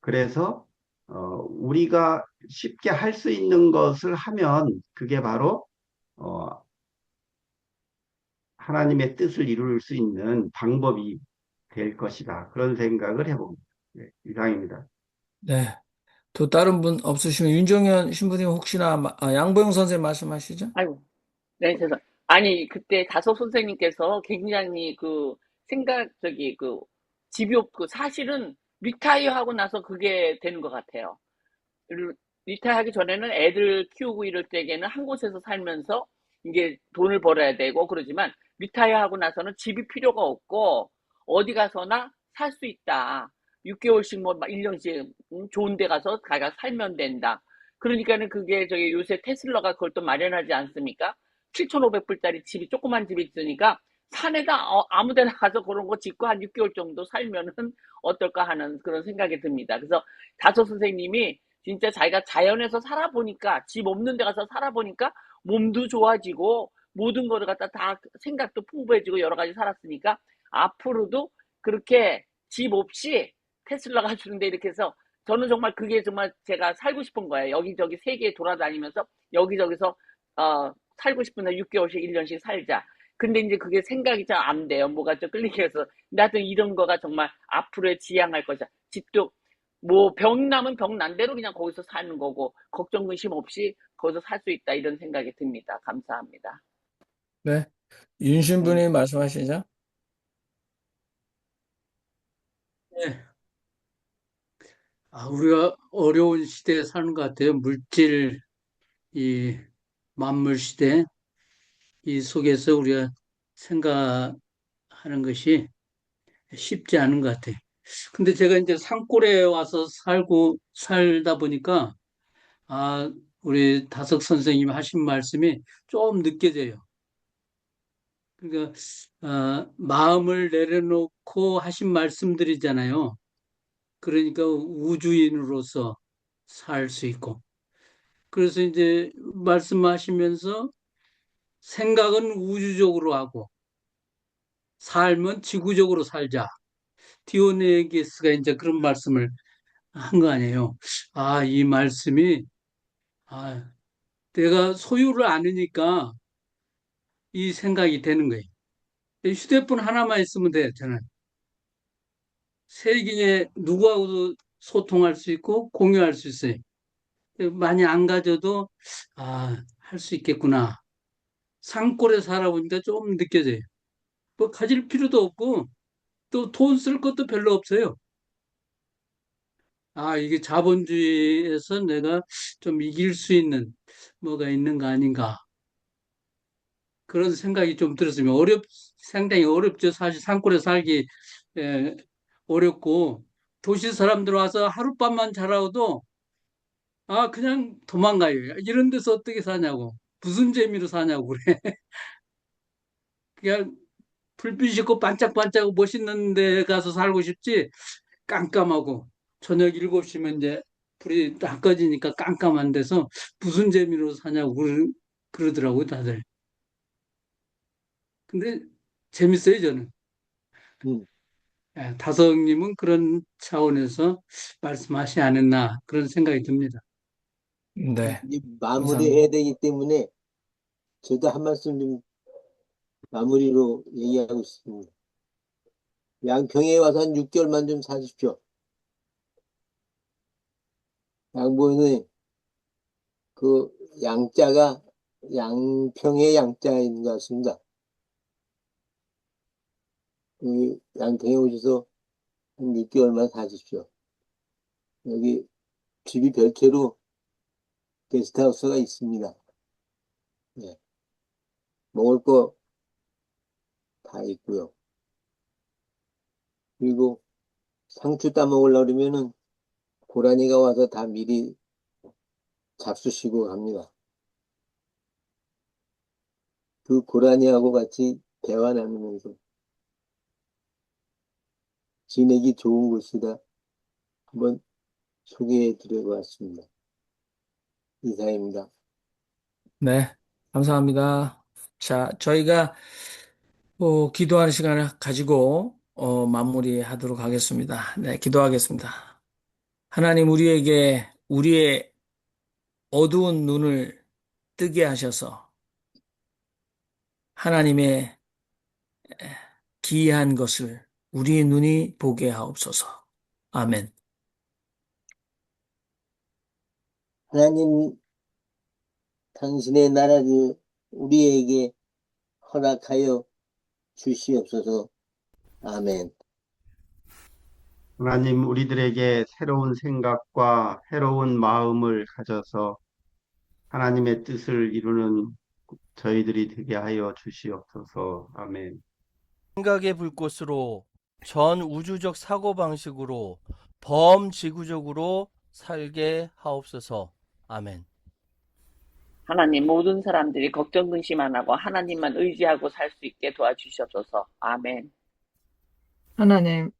그래서 우리가 쉽게 할 수 있는 것을 하면 그게 바로 어, 하나님의 뜻을 이룰 수 있는 방법이 될 것이다. 그런 생각을 해봅니다. 네, 이상입니다. 네. 또 다른 분 없으시면 윤정현 신부님 혹시나 양보영 선생님 말씀하시죠? 아이고, 네, 죄송. 아니, 그때 다소 선생님께서 굉장히 그 집이 없고 사실은 리타이어 하고 나서 그게 되는 것 같아요. 리타이어 하기 전에는 애들 키우고 이럴 때에는 한 곳에서 살면서 이게 돈을 벌어야 되고 그러지만 리타이어 하고 나서는 집이 필요가 없고 어디 가서나 살 수 있다. 6개월씩 뭐 1년씩 좋은 데 가서 가가 살면 된다. 그러니까는 그게 저기 요새 테슬라가 그걸 또 마련하지 않습니까? 7,500불짜리 집이 조그만 집이 있으니까 산에다 아무 데나 가서 그런 거 짓고 한 6개월 정도 살면은 어떨까 하는 그런 생각이 듭니다. 그래서 다소 선생님이 진짜 자기가 자연에서 살아보니까 집 없는 데 가서 살아보니까 몸도 좋아지고 모든 거를 갖다 다 생각도 풍부해지고 여러 가지 살았으니까 앞으로도 그렇게 집 없이 테슬라가 주는데 이렇게 해서 저는 정말 그게 정말 제가 살고 싶은 거예요. 여기저기 세계 돌아다니면서 여기저기서 살고 싶은데 6개월씩 1년씩 살자. 근데 이제 그게 생각이 잘 안 돼요. 뭐가 좀 끌리게 해서. 근데 하여튼 이런 거가 정말 앞으로의 지향할 것이다. 집도 뭐 병 나면 병 난 대로 그냥 거기서 사는 거고 걱정 근심 없이 거기서 살 수 있다 이런 생각이 듭니다. 감사합니다. 네. 윤 신부님 말씀하시죠? 네. 우리가 어려운 시대에 사는 것 같아요. 이 만물 시대, 이 속에서 우리가 생각하는 것이 쉽지 않은 것 같아요. 근데 제가 이제 산골에 와서 살다 보니까, 아, 우리 다석 선생님 하신 말씀이 좀 느껴져요. 그러니까, 마음을 내려놓고 하신 말씀들이잖아요. 그러니까 우주인으로서 살 수 있고. 그래서 이제 말씀하시면서 생각은 우주적으로 하고, 삶은 지구적으로 살자. 디오네기스가 이제 그런 말씀을 한 거 아니에요. 아, 이 말씀이, 아, 내가 소유를 않으니까 이 생각이 되는 거예요. 휴대폰 하나만 있으면 돼요, 저는. 세계에 누구하고도 소통할 수 있고 공유할 수 있어요. 많이 안 가져도, 아, 할 수 있겠구나. 산골에 살아보니까 좀 느껴져요. 뭐 가질 필요도 없고, 또 돈 쓸 것도 별로 없어요. 아, 이게 자본주의에서 내가 좀 이길 수 있는 뭐가 있는 거 아닌가. 그런 생각이 좀 들었으면 상당히 어렵죠. 사실 산골에 살기 에, 어렵고 도시 사람들 와서 하룻밤만 자라도 아 그냥 도망가요. 이런 데서 어떻게 사냐고 무슨 재미로 사냐고 그래. 그냥 불빛 있고 반짝반짝 멋있는 데 가서 살고 싶지 깜깜하고 저녁 7시면 이제 불이 딱 꺼지니까 깜깜한 데서 무슨 재미로 사냐고 그러더라고요 다들. 근데 재밌어요 저는. 음. 예, 다성님은 그런 차원에서 말씀하시지 않았나 그런 생각이 듭니다. 네, 이제 감사합니다. 마무리해야 되기 때문에 저도 한 말씀 좀 마무리로 얘기하고 싶습니다. 양평에 와서 한 6개월만 좀 사십시오. 양보는 그 양자가 양평의 양자인 것 같습니다. 그 양평에 오셔서 한 6개월만 사십시오. 여기 집이 별채로 게스트하우스가 있습니다. 네. 먹을 거 다 있고요. 그리고 상추 따 먹으려고 그러면은 고라니가 와서 다 미리 잡수시고 갑니다. 그 고라니하고 같이 대화 나누면서 지내기 좋은 곳이다. 한번 소개해 드리고 왔습니다. 이상입니다. 네, 감사합니다. 자, 저희가 기도하는 시간을 가지고 마무리하도록 하겠습니다. 네, 기도하겠습니다. 하나님 우리에게 우리의 어두운 눈을 뜨게 하셔서 하나님의 기이한 것을 우리의 눈이 보게 하옵소서. 아멘. 하나님, 당신의 나라를 우리에게 허락하여 주시옵소서. 아멘. 하나님, 우리들에게 새로운 생각과 새로운 마음을 가져서 하나님의 뜻을 이루는 저희들이 되게 하여 주시옵소서. 아멘. 생각의 불꽃으로 전 우주적 사고방식으로 범지구적으로 살게 하옵소서. 아멘. 하나님, 모든 사람들이 걱정 근심 안 하고 하나님만 의지하고 살 수 있게 도와주시옵소서. 아멘. 하나님,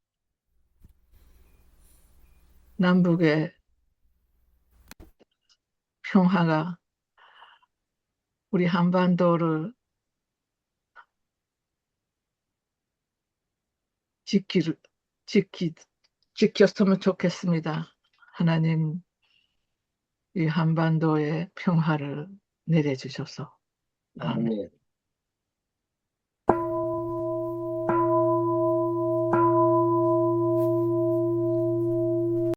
남북의 평화가 우리 한반도를 지켰으면 좋겠습니다. 하나님, 이 한반도의 평화를 내려주셔서. 아멘. 아멘.